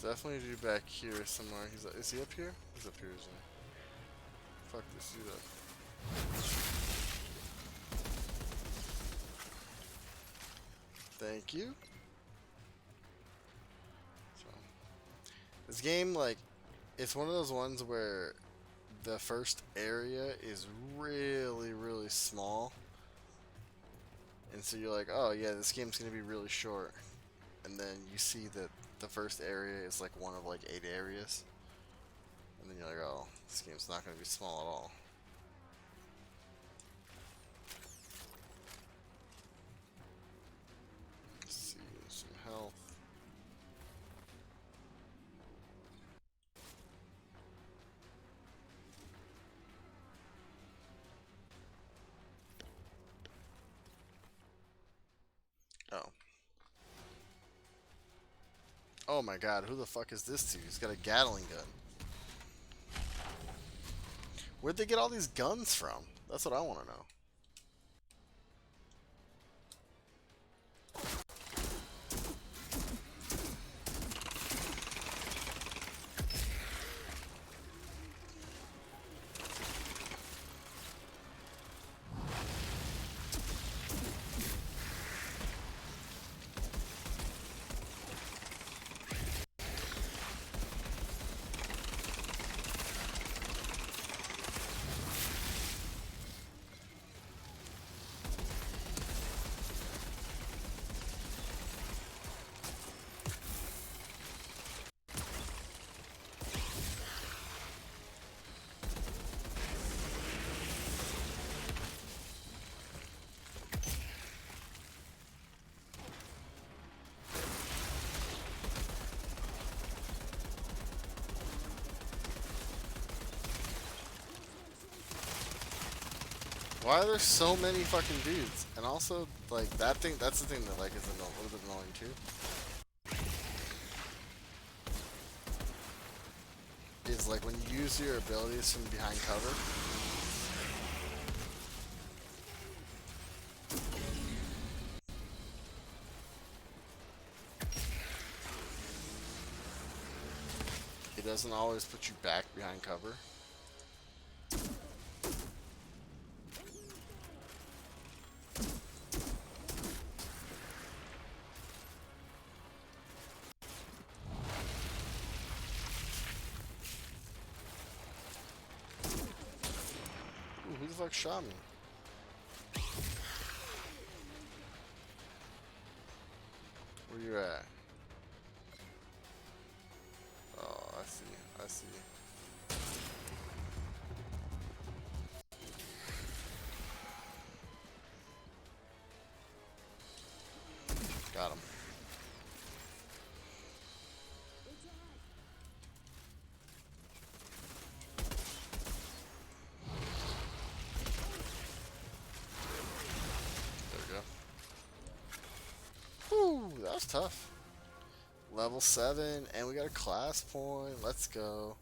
There's definitely a dude back here somewhere. Is he up here? He's up here, isn't he? Fuck this dude up. Thank you. So, this game, like, it's one of those ones where the first area is really small. And so you're like, oh yeah, this game's gonna be really short. And then you see that the first area is like one of like 8 areas. And then you're like, oh, this game's not gonna be small at all. Let's see, some health. Oh my god, who the fuck is this dude? He's got a Gatling gun. Where'd they get all these guns from? That's what I want to know. Why are there so many fucking dudes? And also, like, that thing, that's the thing that, like, is a little bit annoying, too. Is, like, when you use your abilities from behind cover, it doesn't always put you back behind cover. Ooh, who the fuck shot me? Where you at? Oh, I see. I see. Got him. There we go. Whew, that was tough. Level 7, and we got a class point. Let's go.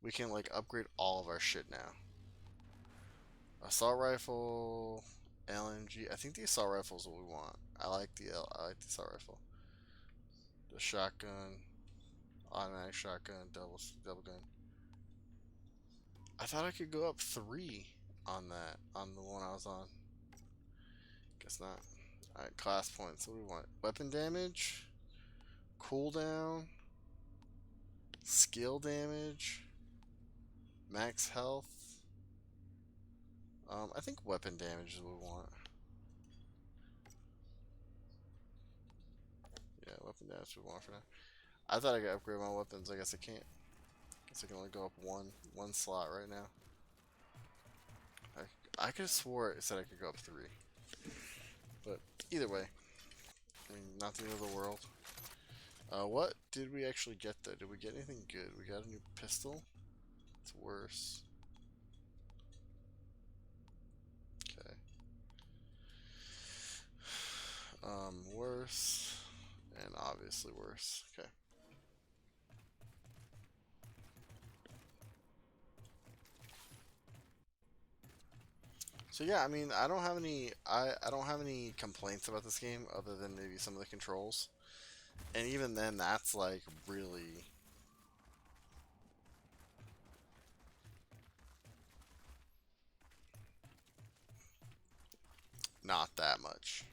We can, like, upgrade all of our shit now. Assault rifle, LMG. I think the assault rifle is what we want. I like the assault rifle. The shotgun, automatic shotgun, double gun. I thought I could go up 3 on that, on the one I was on. Guess not. Alright, class points. What do we want? Weapon damage, cooldown, skill damage, max health. I think weapon damage is what we want. Yeah, weapon damage we want for now. I thought I could upgrade my weapons. I guess I can't. Guess I can only go up one slot right now. I could have swore it said I could go up 3. But either way, I mean, not the end of the world. What did we actually get though? Did we get anything good? We got a new pistol. It's worse. Okay. Worse. And obviously worse. Okay. So yeah, I mean, I don't have any I don't have any complaints about this game other than maybe some of the controls. And even then that's like really not that much.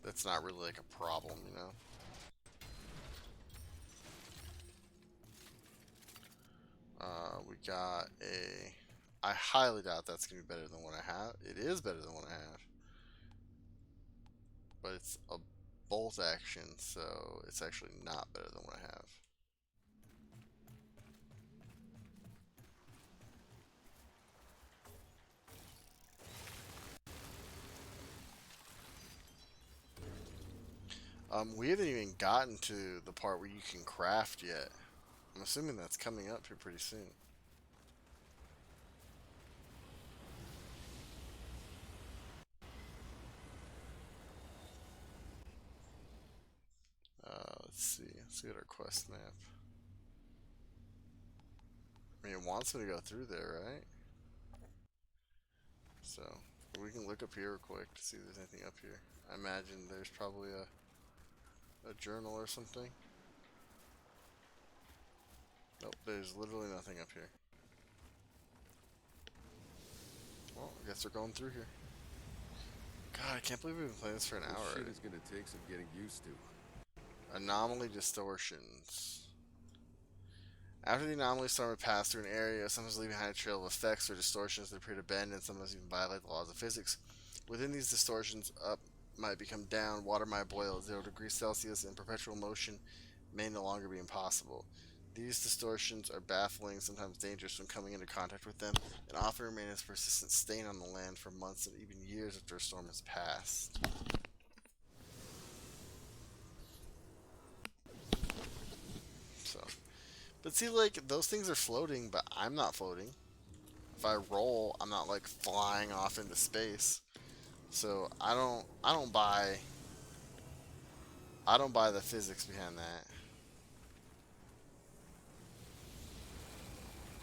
That's not really like a problem, you know. We got a. I highly doubt that's gonna be better than what I have. It is better than what I have, but it's a bolt action, so it's actually not better than what I have. We haven't even gotten to the part where you can craft yet. I'm assuming that's coming up here pretty soon. Let's get our quest map. I mean, it wants me to go through there, right? So, we can look up here real quick to see if there's anything up here. I imagine there's probably a journal or something. Nope, there's literally nothing up here. Well, I guess we're going through here. God, I can't believe we've been playing this for an hour. Shit is gonna take some getting used to. Anomaly Distortions. After the anomaly storm would pass through an area, sometimes leaving behind a trail of effects or distortions that appear to bend and sometimes even violate the laws of physics. Within these distortions, up might become down, water might boil at 0 degrees Celsius, and perpetual motion may no longer be impossible. These distortions are baffling, sometimes dangerous when coming into contact with them, and often remain as a persistent stain on the land for months and even years after a storm has passed. So, but see, like, those things are floating, but I'm not floating. If I roll, I'm not like flying off into space. So I don't buy the physics behind that.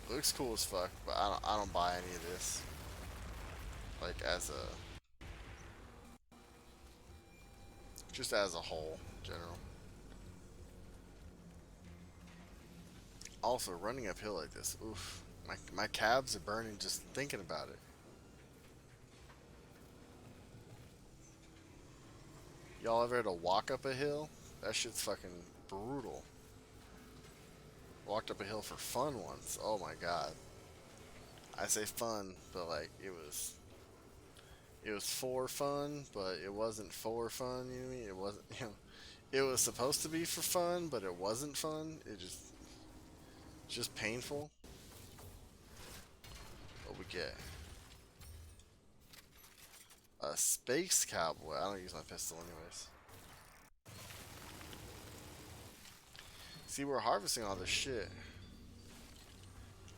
It looks cool as fuck, but I don't buy any of this. Like just as a whole, in general. Also, running uphill like this, oof. My calves are burning just thinking about it. Y'all ever had to walk up a hill? That shit's fucking brutal. Walked up a hill for fun once. Oh my god. I say fun, but like it was for fun, but it wasn't for fun, you know what I mean? It wasn't, you know, it was supposed to be for fun, but it wasn't fun. Just painful. What we get? A space cowboy. I don't use my pistol anyways. See, we're harvesting all this shit.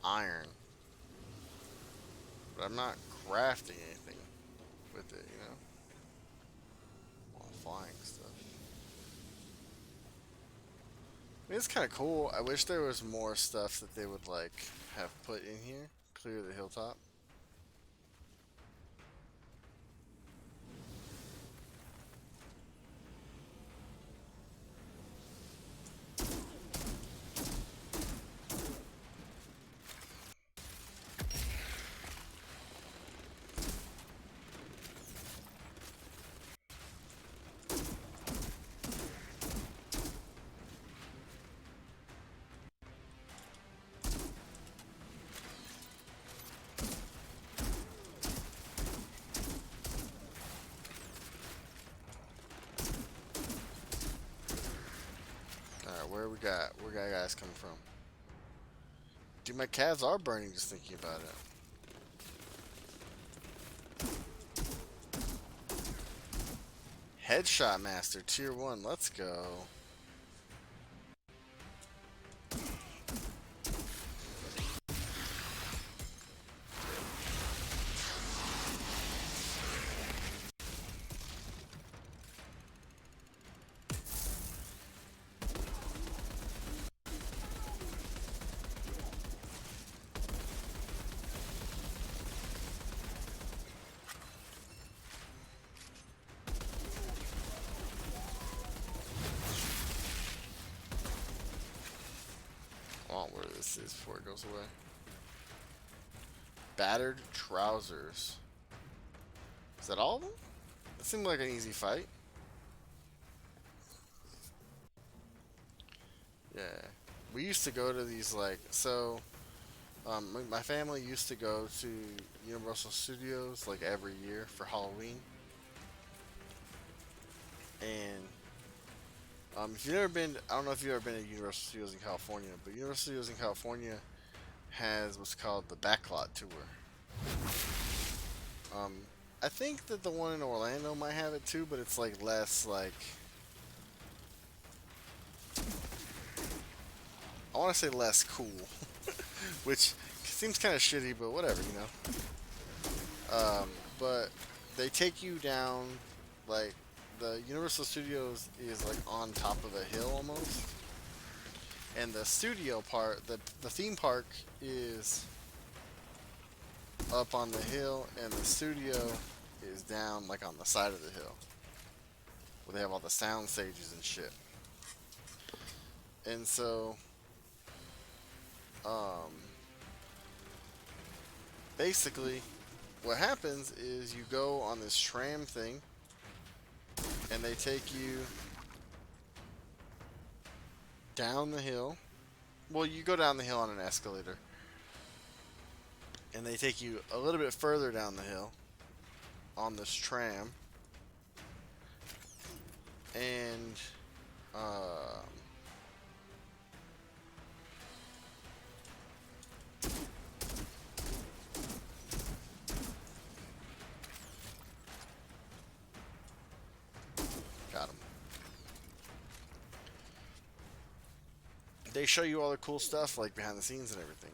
Iron. But I'm not crafting anything with it, you know? All flying stuff. I mean, it's kind of cool. I wish there was more stuff that they would, like, have put in here. Clear the hilltop. Where got guys coming from? Dude, my calves are burning just thinking about it. Headshot Master, Tier 1, let's go. Where this is before it goes away. Battered trousers. Is that all of them? That seemed like an easy fight. Yeah. We used to go to these, like, so my family used to go to Universal Studios like every year for Halloween. And if you've never been, I don't know if you've ever been to Universal Studios in California, but Universal Studios in California has what's called the Backlot Tour. I think that the one in Orlando might have it too, but it's like less like, I want to say less cool, which seems kind of shitty, but whatever, you know. But they take you down, like, the Universal Studios is like on top of a hill almost, And the studio part, the theme park is up on the hill, and the studio is down like on the side of the hill, where they have all the sound stages and shit. And so, basically, what happens is you go on this tram thing, and they take you down the hill. Well, you go down the hill on an escalator, and they take you a little bit further down the hill on this tram, and got him. They show you all the cool stuff, like behind the scenes and everything.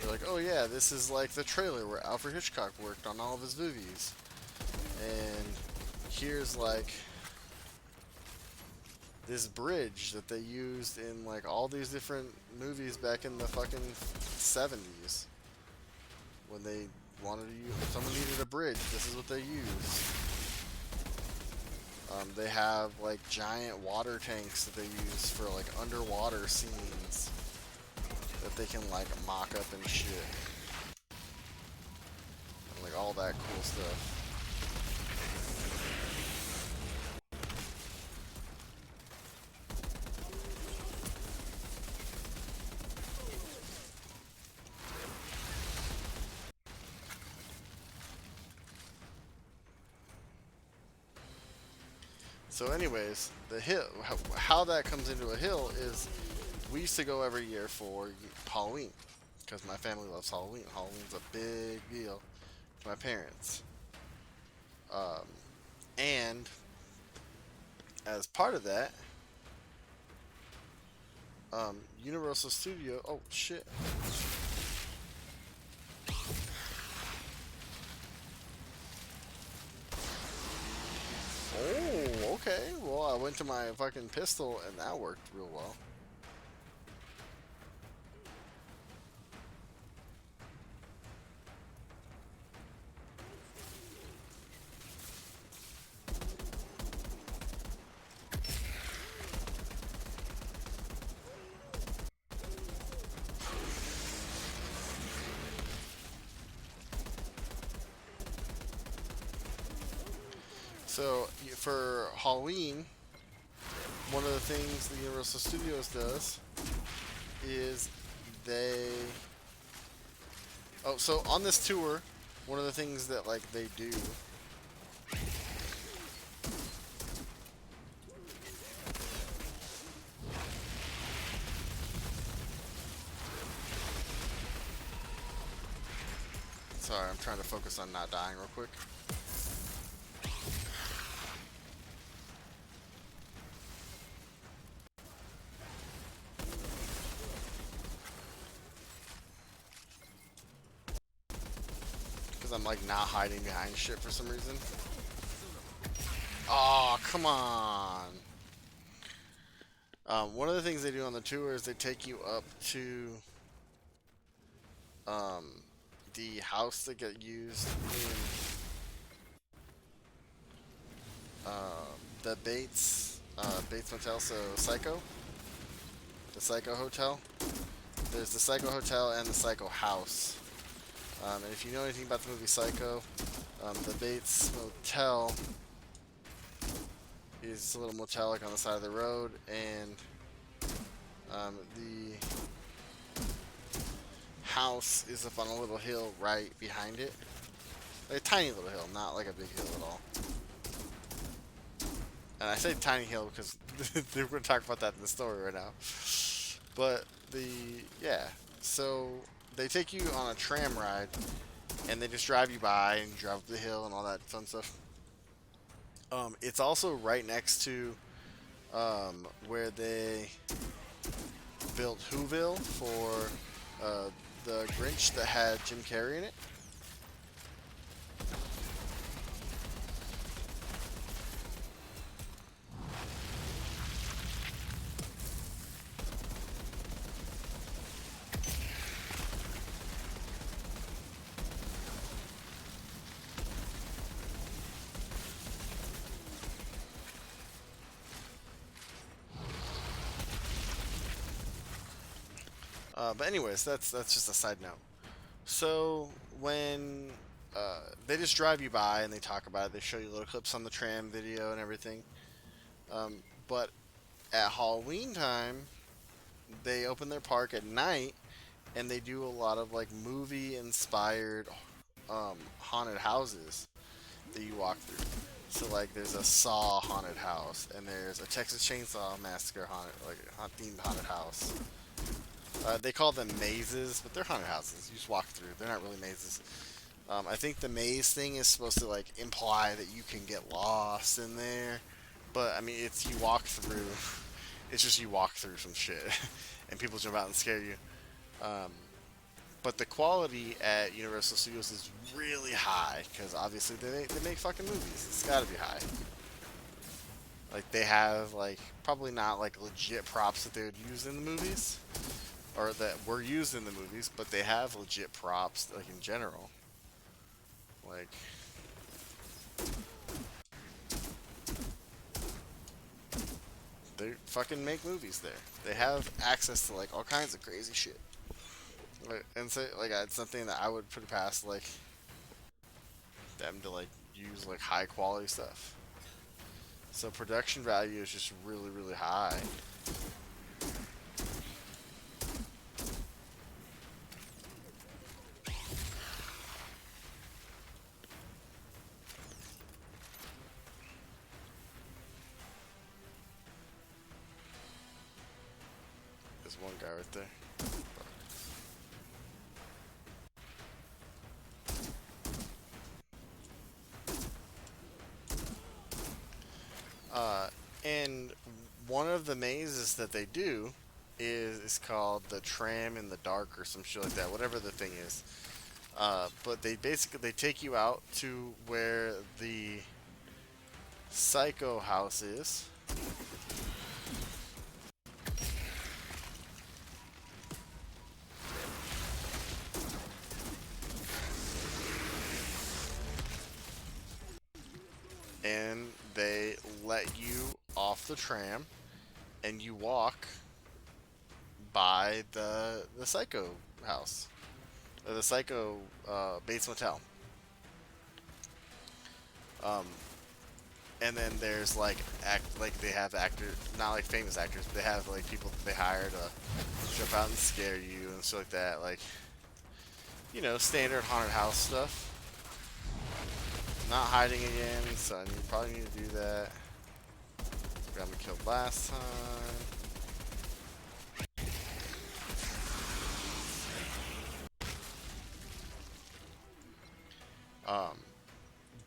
They're like, oh yeah, this is like the trailer where Alfred Hitchcock worked on all of his movies. And here's like this bridge that they used in like all these different movies back in the fucking 70s. When they wanted to use, if someone needed a bridge, this is what they used. They have like giant water tanks that they use for like underwater scenes that they can like mock up and shit. And like all that cool stuff. So anyways, the hill, how that comes into a hill is we used to go every year for Halloween because my family loves Halloween. Halloween's a big deal to my parents. And as part of that, Universal Studio, oh shit. Oh, okay. Well, I went to my fucking pistol and that worked real well. So, for Halloween, one of the things the Universal Studios does is they... Oh, so on this tour, one of the things that, like, they do... Sorry, I'm trying to focus on not dying real quick. I'm like not hiding behind shit for some reason. Oh, come on. One of the things they do on the tour is they take you up to the house that got used in the Bates Motel, so Psycho. The Psycho Hotel. There's the Psycho Hotel and the Psycho House. And if you know anything about the movie Psycho, the Bates Motel is a little motel like on the side of the road, and the house is up on a little hill right behind it. Like a tiny little hill, not like a big hill at all. And I say tiny hill because we're going to talk about that in the story right now. But yeah, so they take you on a tram ride, and they just drive you by and drive up the hill and all that fun stuff. It's also right next to where they built Whoville for the Grinch that had Jim Carrey in it. But anyways, that's just a side note. So when they just drive you by and they talk about it, they show you little clips on the tram video and everything. But at Halloween time, they open their park at night and they do a lot of like movie inspired haunted houses that you walk through. So like there's a Saw haunted house and there's a Texas Chainsaw Massacre themed haunted house. They call them mazes, but they're haunted houses. You just walk through. They're not really mazes. I think the maze thing is supposed to like imply that you can get lost in there, but I mean it's you walk through. It's just you walk through some shit, and people jump out and scare you. But the quality at Universal Studios is really high because obviously they make fucking movies. It's got to be high. Like they have like probably not like legit props that they would use in the movies, or that were used in the movies, but they have legit props like in general. Like they fucking make movies there. They have access to like all kinds of crazy shit. Like, and so like it's something that I would put past like them to like use like high quality stuff. So production value is just really really high. There's one guy right there. And one of the mazes that they do is called the Tram in the Dark or some shit like that, whatever the thing is. But they basically take you out to where the Psycho house is. And they let you off the tram and you walk by the Psycho house, or the Psycho Bates Motel. And then there's like they have actors, not like famous actors, but they have like people that they hire to jump out and scare you and stuff like that, like, you know, standard haunted house stuff. Not hiding again, son. You probably need to do that. Got me killed last time.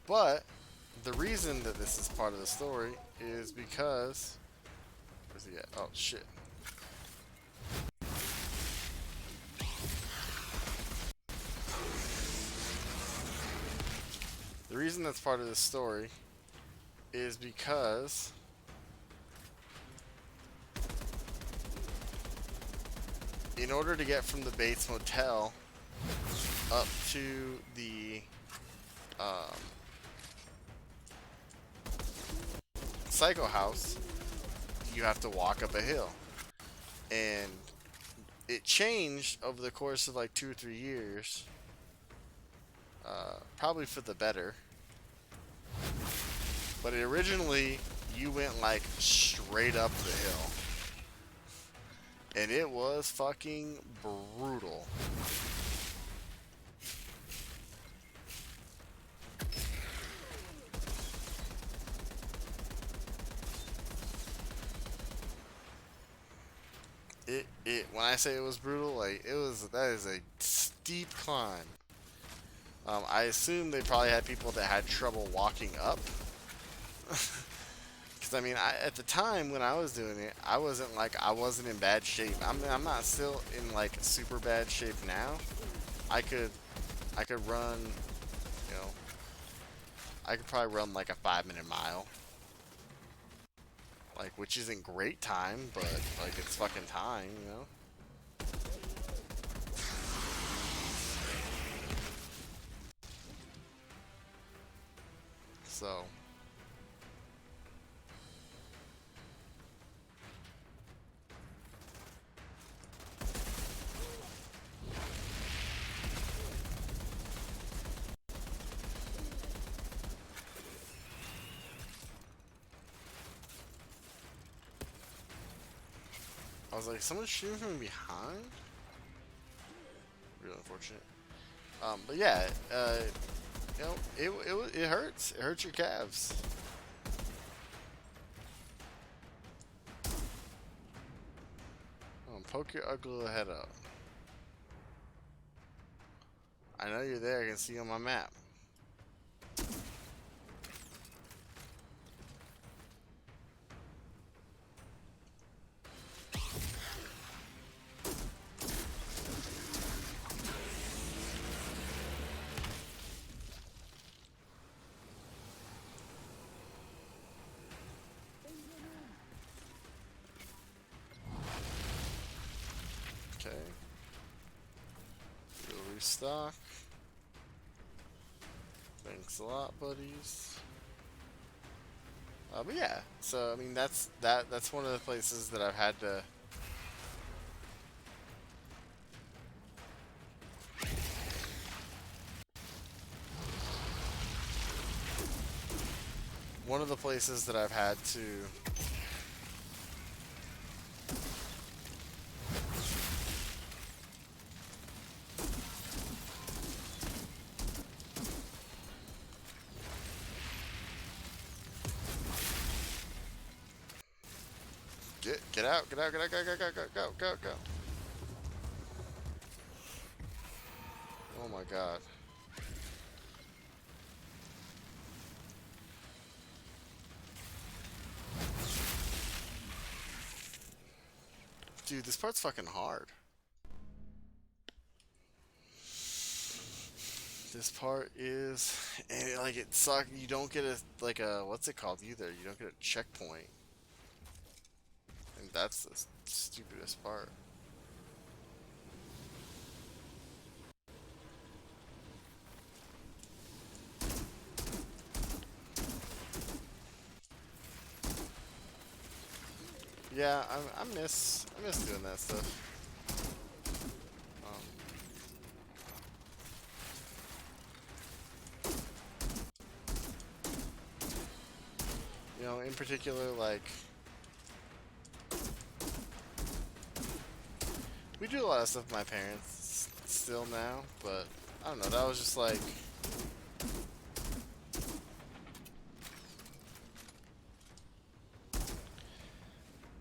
But the reason that this is part of the story is because where's he at? Oh shit. The reason that's part of this story is because in order to get from the Bates Motel up to the Psycho house, you have to walk up a hill. And it changed over the course of like 2 or 3 years. Probably for the better. But originally, you went like straight up the hill. And it was fucking brutal. When I say it was brutal, like that is a steep climb. I assume they probably had people that had trouble walking up. Because I mean, at the time when I was doing it, I wasn't in bad shape. I'm not still in like super bad shape now. I could run, you know, I could probably run like a 5-minute mile. Like, which isn't great time, but like it's fucking time, you know. So was like, someone's shooting from behind? Real unfortunate. But yeah, you know, it hurts. It hurts your calves. Poke your ugly little head up. I know you're there. I can see you on my map. Okay. We'll restock. Thanks a lot, buddies. But yeah, so I mean that's one of the places that I've had to. One of the places that I've had to. Get out, get out, get out, go, go, go, go, go, go, go. Oh my god. Dude, this part's fucking hard. This part is, and it sucks. You don't get a what's it called either. You don't get a checkpoint. And that's the stupidest part. Yeah, I miss doing that stuff. You know, in particular, like, we do a lot of stuff with my parents still now, but I don't know, that was just like,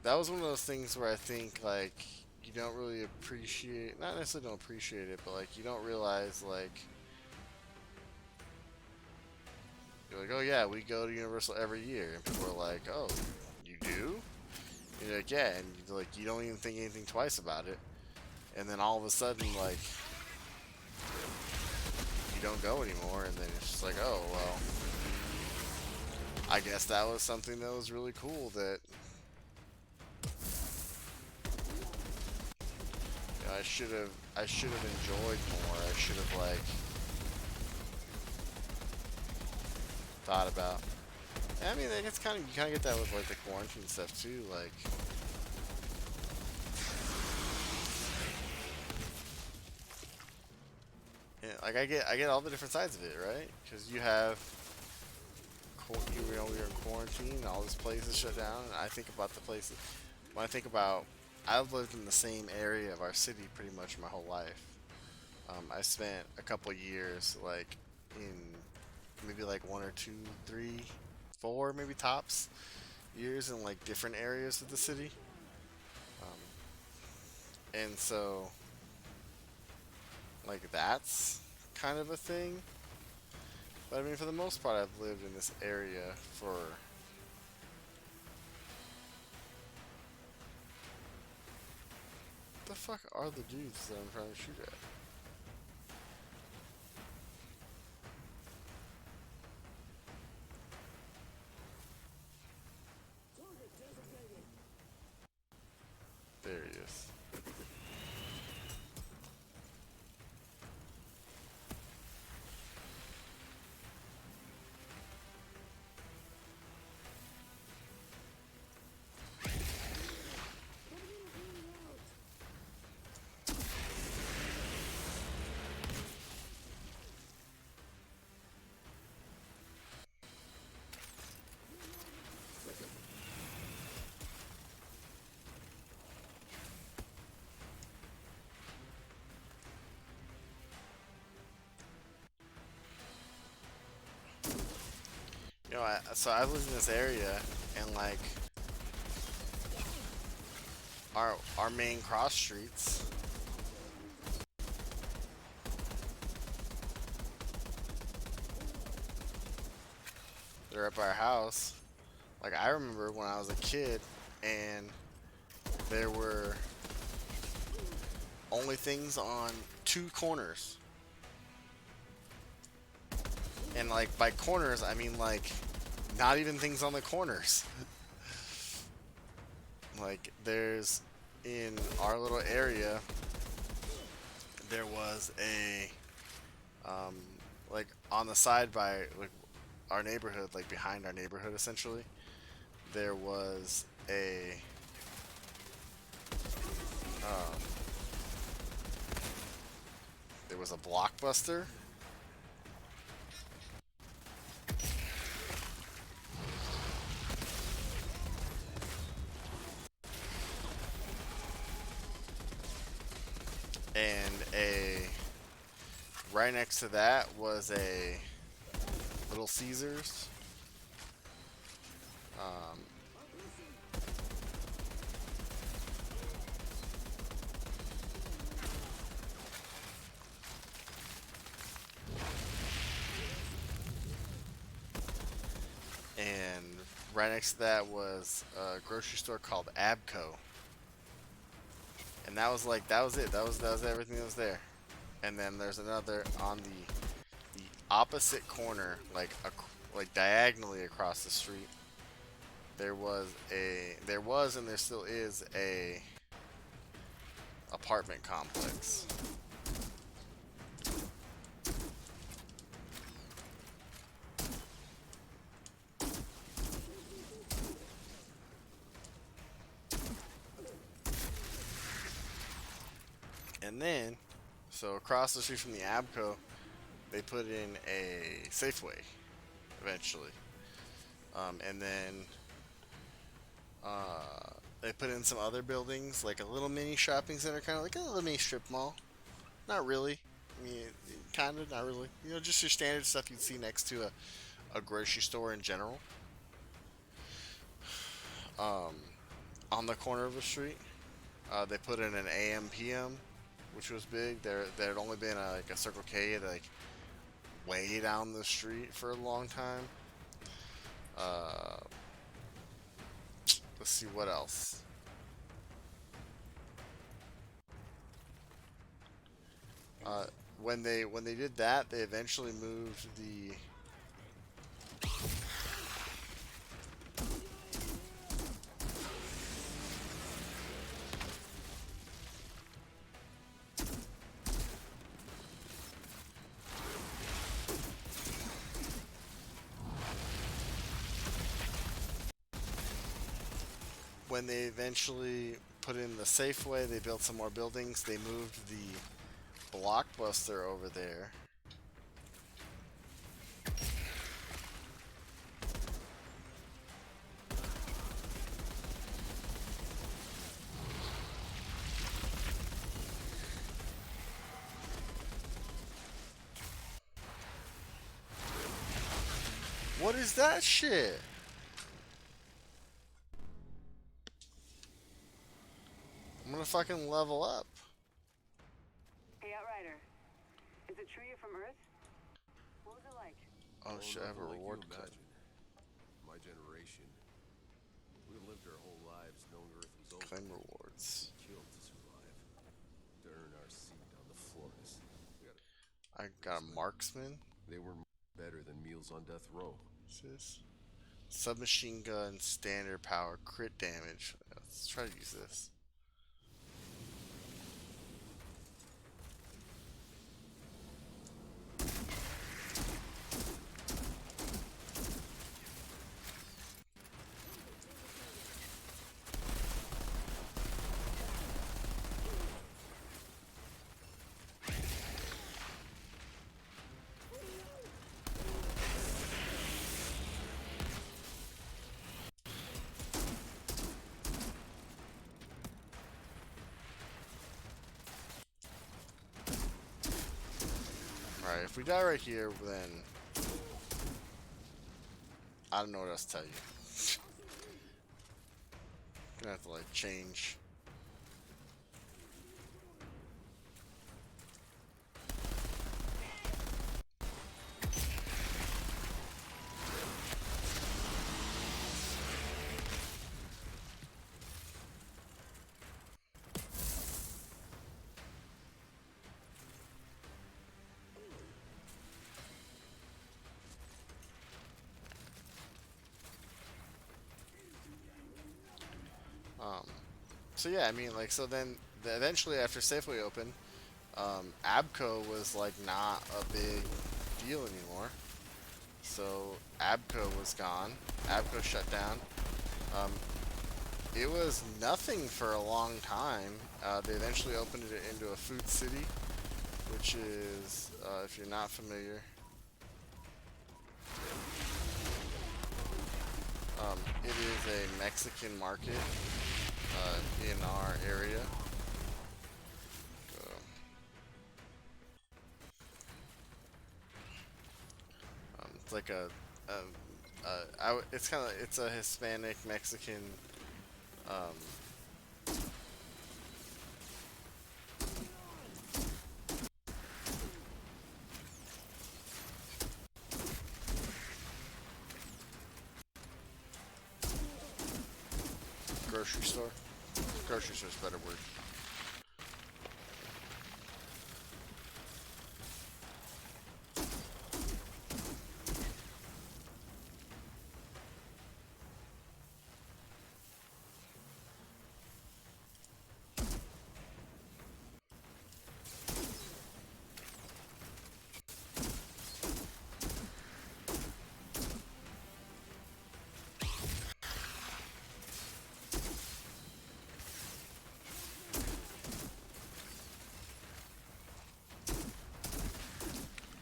that was one of those things where I think, like, you don't really appreciate, not necessarily don't appreciate it, but like, you don't realize, like, you're like, oh yeah, we go to Universal every year, and people are like, oh, you do? And you're like, yeah, and you don't even think anything twice about it, and then all of a sudden, like, you don't go anymore, and then it's just like, oh, well, I guess that was something that was really cool that, you know, I should have enjoyed more. I should have, like, thought about. And I mean, it's kind of, you kind of get that with like the quarantine stuff too, like. Yeah, like I get all the different sides of it, right? Because you have, you know, we were in quarantine, all these places shut down, and I think about the places. When I think about, I've lived in the same area of our city pretty much my whole life. I spent a couple years, like, in maybe like 1 or 2, 3, 4, maybe tops years in like different areas of the city. And so, like, that's kind of a thing. But I mean, for the most part, I've lived in this area for the fuck are the dudes that I'm trying to shoot at? There he is. You know, so I lived in this area, and like our main cross streets. They're up by our house. Like I remember when I was a kid, and there were only things on 2 corners. And like by corners, I mean like not even things on the corners. Like there's in our little area, there was a like on the side by like our neighborhood, like behind our neighborhood essentially, there was a um, there was a Blockbuster. And right next to that was a Little Caesars. Um, and right next to that was a grocery store called Abco. And that was like that was it. That was everything that was there. And then there's another on the opposite corner, like diagonally across the street. There was and there still is a apartment complex. And then, so across the street from the Abco, they put in a Safeway eventually. And then they put in some other buildings, like a little mini shopping center, kind of like a little mini strip mall. Not really. I mean, kind of, not really. You know, just your standard stuff you'd see next to a grocery store in general. On the corner of the street, they put in an AM PM, which was big. There had only been like a Circle K like way down the street for a long time. Let's see what else. When they did that, they eventually moved the when they eventually put in the Safeway, they built some more buildings. They moved the Blockbuster over there. What is that shit? I'm gonna fucking level up. Hey, Outrider. Is it true you're from Earth? What was it like? Oh shit, I have a reward code. My generation, we lived our whole lives knowing Earth was over. Claim rewards. Killed to survive. To earn our seat on the Flores. I got a marksman. They were better than meals on death row. What's this? Submachine gun, standard power, crit damage. Let's try to use this. Alright, if we die right here, then I don't know what else to tell you. Gonna have to like change. So yeah, I mean, like, so then eventually after Safeway opened, Abco was like not a big deal anymore. So Abco was gone. Abco shut down. Um, it was nothing for a long time. They eventually opened it into a food city, which is, if you're not familiar, it is a Mexican market in our area. It's like it's kind of it's a Hispanic Mexican. Grocery store. Grocery store's a better word.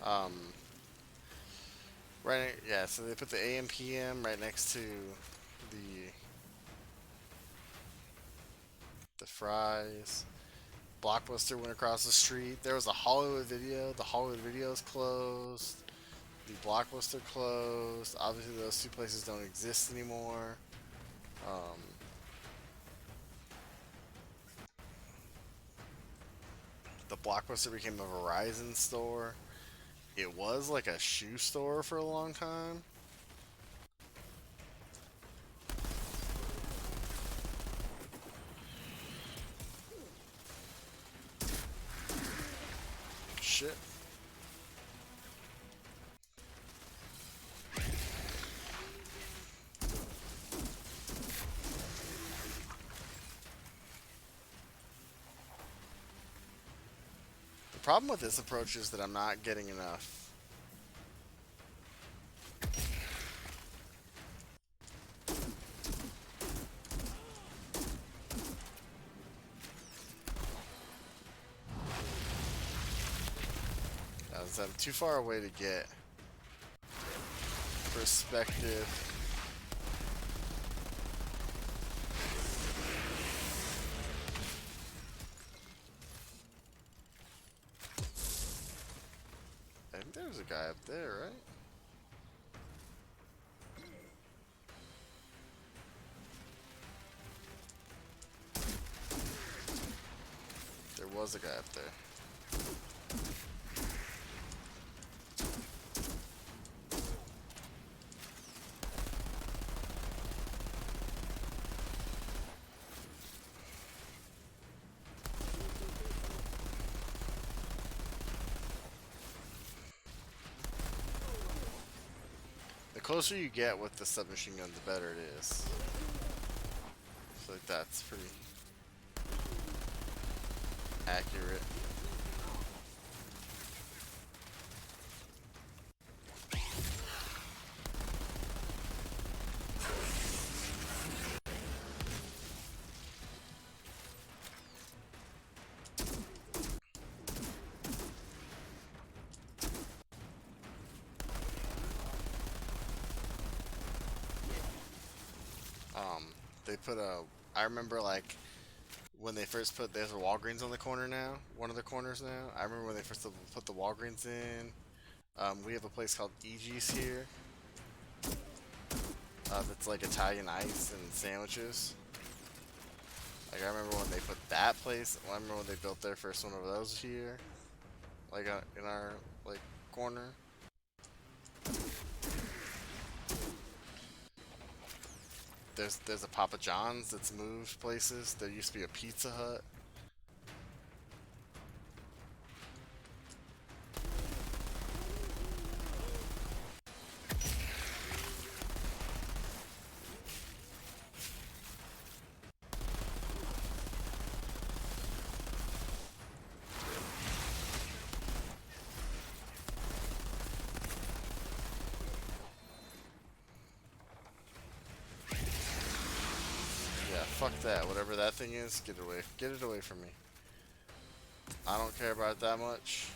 Um, right, yeah. So they put the AM PM right next to the the fries. Blockbuster went across the street. There was a Hollywood Video. The Hollywood Video's closed. The Blockbuster closed. Obviously, those two places don't exist anymore. The Blockbuster became a Verizon store. It was like a shoe store for a long time. Shit. The problem with this approach is that I'm not getting enough. I'm too far away to get perspective. I think there's a guy up there, right? There was a guy up there. The closer you get with the submachine gun, the better it is. So like that's pretty accurate. They put a. I remember like when they first put. There's a Walgreens on the corner now. One of the corners now. I remember when they first put the Walgreens in. We have a place called EG's here. That's like Italian ice and sandwiches. Like I remember when they put that place. I remember when they built their first one of those here, like in our like corner. There's a Papa John's that's moved places. There used to be a Pizza Hut. Fuck that. Whatever that thing is, get it away. Get it away from me. I don't care about it that much.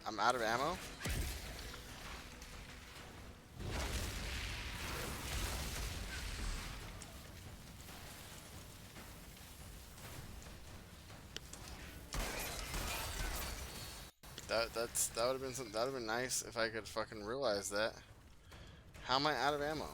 I'm out of ammo. That would have been something. That would have been nice if I could fucking realize that. How am I out of ammo?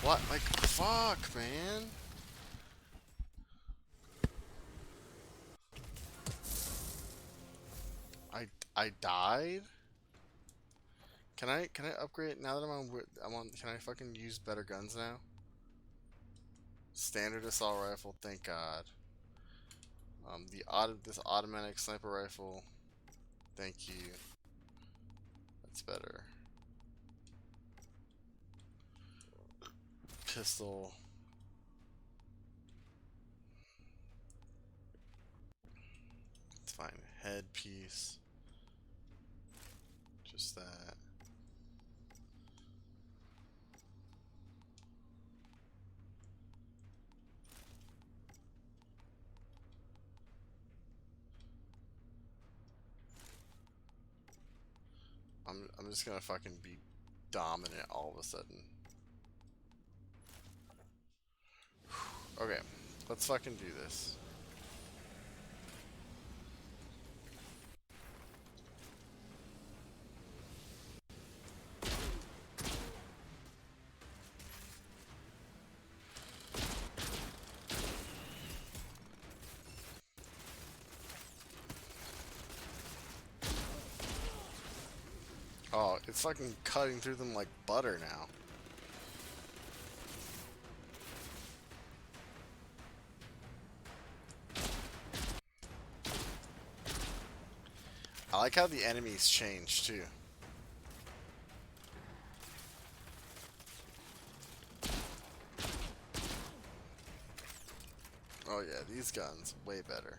What? Like, fuck, man. I died. Can I upgrade now that I'm on? Can I fucking use better guns now? Standard assault rifle, thank God. This automatic sniper rifle, thank you. That's better. Pistol. It's fine. Headpiece. Just that. I'm just gonna fucking be dominant all of a sudden. Okay, let's fucking do this. Oh, it's fucking cutting through them like butter now. I like how the enemies change too. Oh yeah, these guns, way better.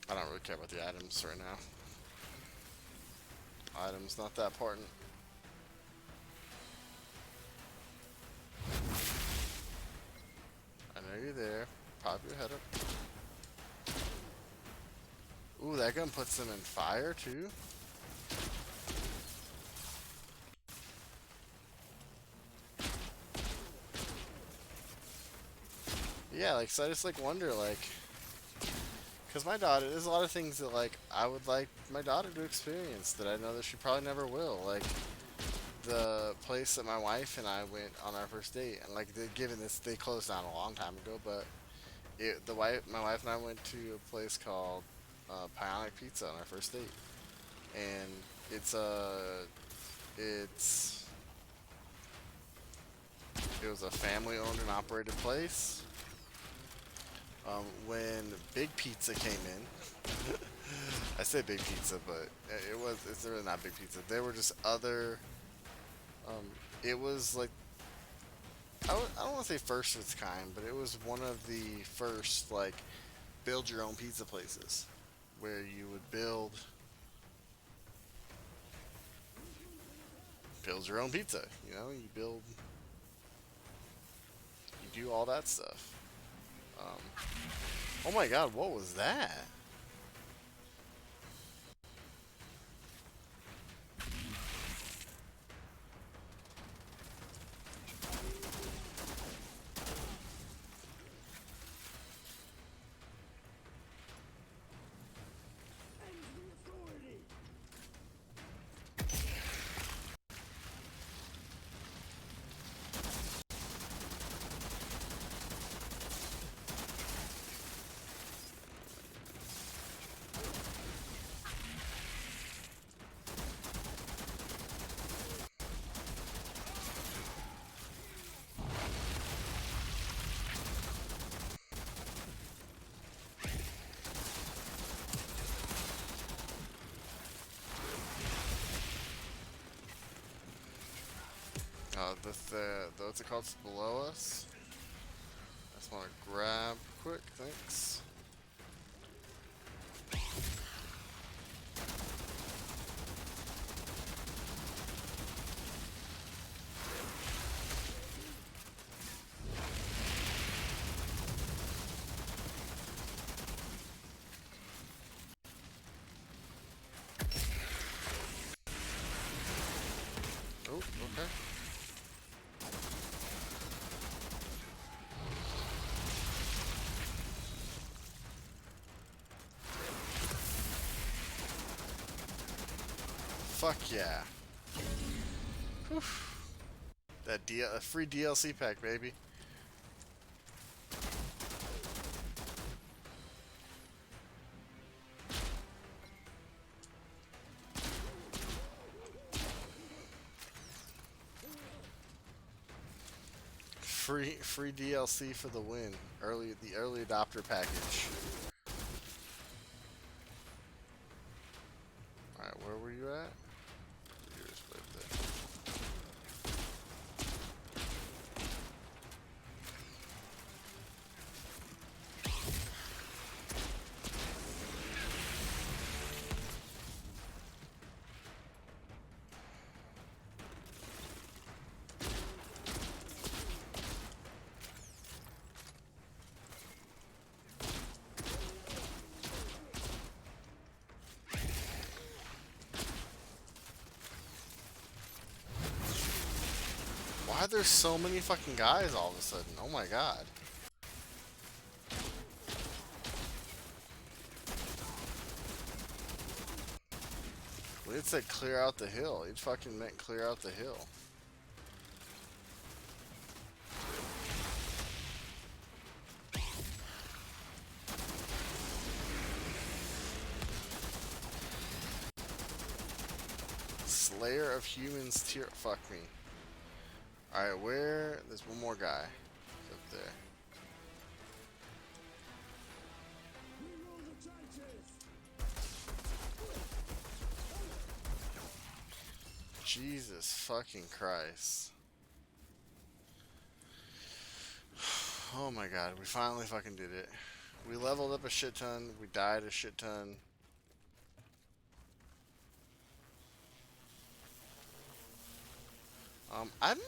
I don't really care about the items right now. Items not that important. I know you're there. Pop your head up. Ooh, that gun puts them in fire too. Yeah, like, so I just like wonder, like, because my daughter, there's a lot of things that like I would like my daughter to experience that I know that she probably never will. Like the place that my wife and I went on our first date, and like given this, they closed down a long time ago, but my wife and I went to a place called Pionic Pizza on our first date, and it's it was a family owned and operated place. When Big Pizza came in, I say Big Pizza, but it's really not Big Pizza. There were just other. It was like I don't want to say first of its kind, but it was one of the first like build your own pizza places where you would build your own pizza. You know, you do all that stuff. Um, oh my God, what was that? What's it called? It's below us. I just want to grab quick. Thanks. Oh, okay. Fuck yeah. Whew. A free DLC pack, baby. Free DLC for the win. The early adopter package. All right, where were you at? Yours right there. Why are there so many fucking guys all of a sudden? Oh my God. Well, it said clear out the hill. It fucking meant clear out the hill. Slayer of humans tier. Fuck me. Alright, where? There's one more guy. Up there. Jesus fucking Christ. Oh my God, we finally fucking did it. We leveled up a shit ton. We died a shit ton. I'm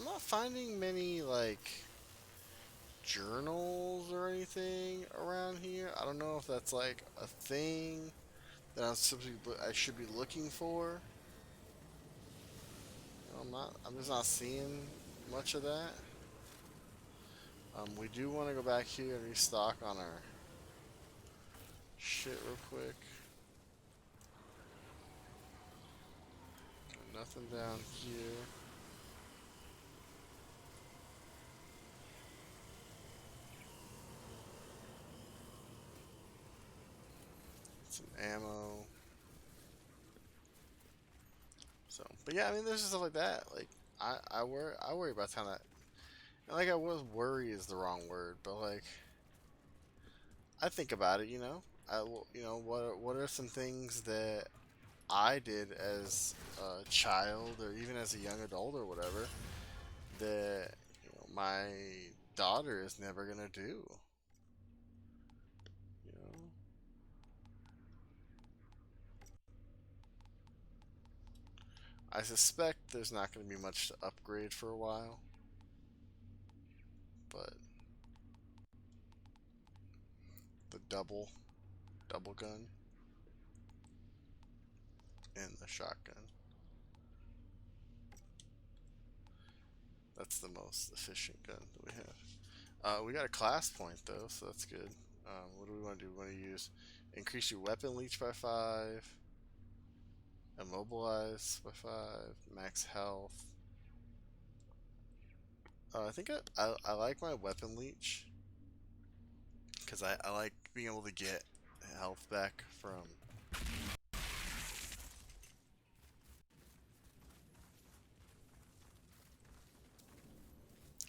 not finding many like journals or anything around here. I don't know if that's like a thing that I should be looking for. I'm just not seeing much of that. We do want to go back here and restock on our shit real quick. Nothing down here. Some ammo. So, but yeah, I mean, there's just stuff like that. Like, I worry about kind of, like, I was worry is the wrong word, but like, I think about it, you know. You know, what are some things that I did as a child or even as a young adult or whatever that, you know, my daughter is never gonna do. You know, I suspect there's not gonna be much to upgrade for a while, but the double gun and the shotgun. That's the most efficient gun that we have. We got a class point though, so that's good. What do we want to do? We want to use increase your weapon leech by 5, immobilize by 5, max health. I think I like my weapon leech because I like being able to get health back from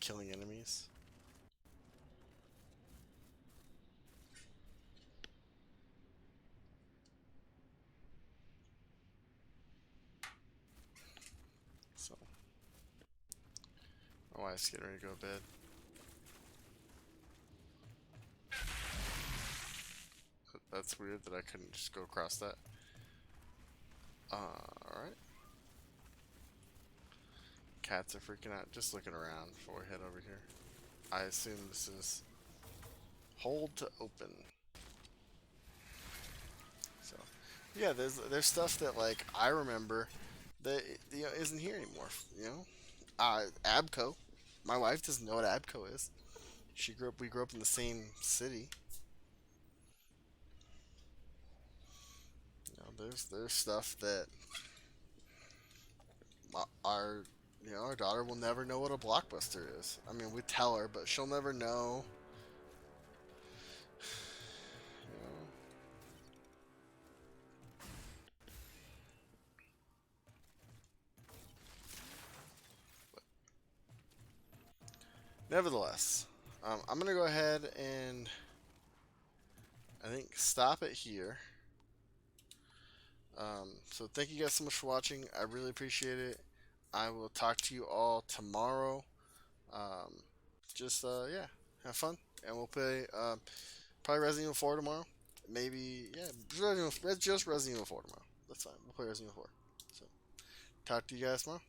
killing enemies. So, my wife's getting ready to go to bed. That's weird that I couldn't just go across that. Alright. Cats are freaking out. Just looking around before we head over here. I assume this is hold to open. So, yeah, there's stuff that like I remember that, you know, isn't here anymore. You know, Abco. My wife doesn't know what Abco is. We grew up in the same city. You know, there's stuff that our you know, our daughter will never know what a blockbuster is. I mean, we tell her, but she'll never know. You know. But nevertheless, I'm gonna go ahead and I think stop it here. So thank you guys so much for watching. I really appreciate it. I will talk to you all tomorrow. Um, yeah, have fun, and we'll play probably Resident Evil 4 tomorrow. Maybe yeah, just Resident Evil 4 tomorrow. That's fine. We'll play Resident Evil 4. So talk to you guys tomorrow.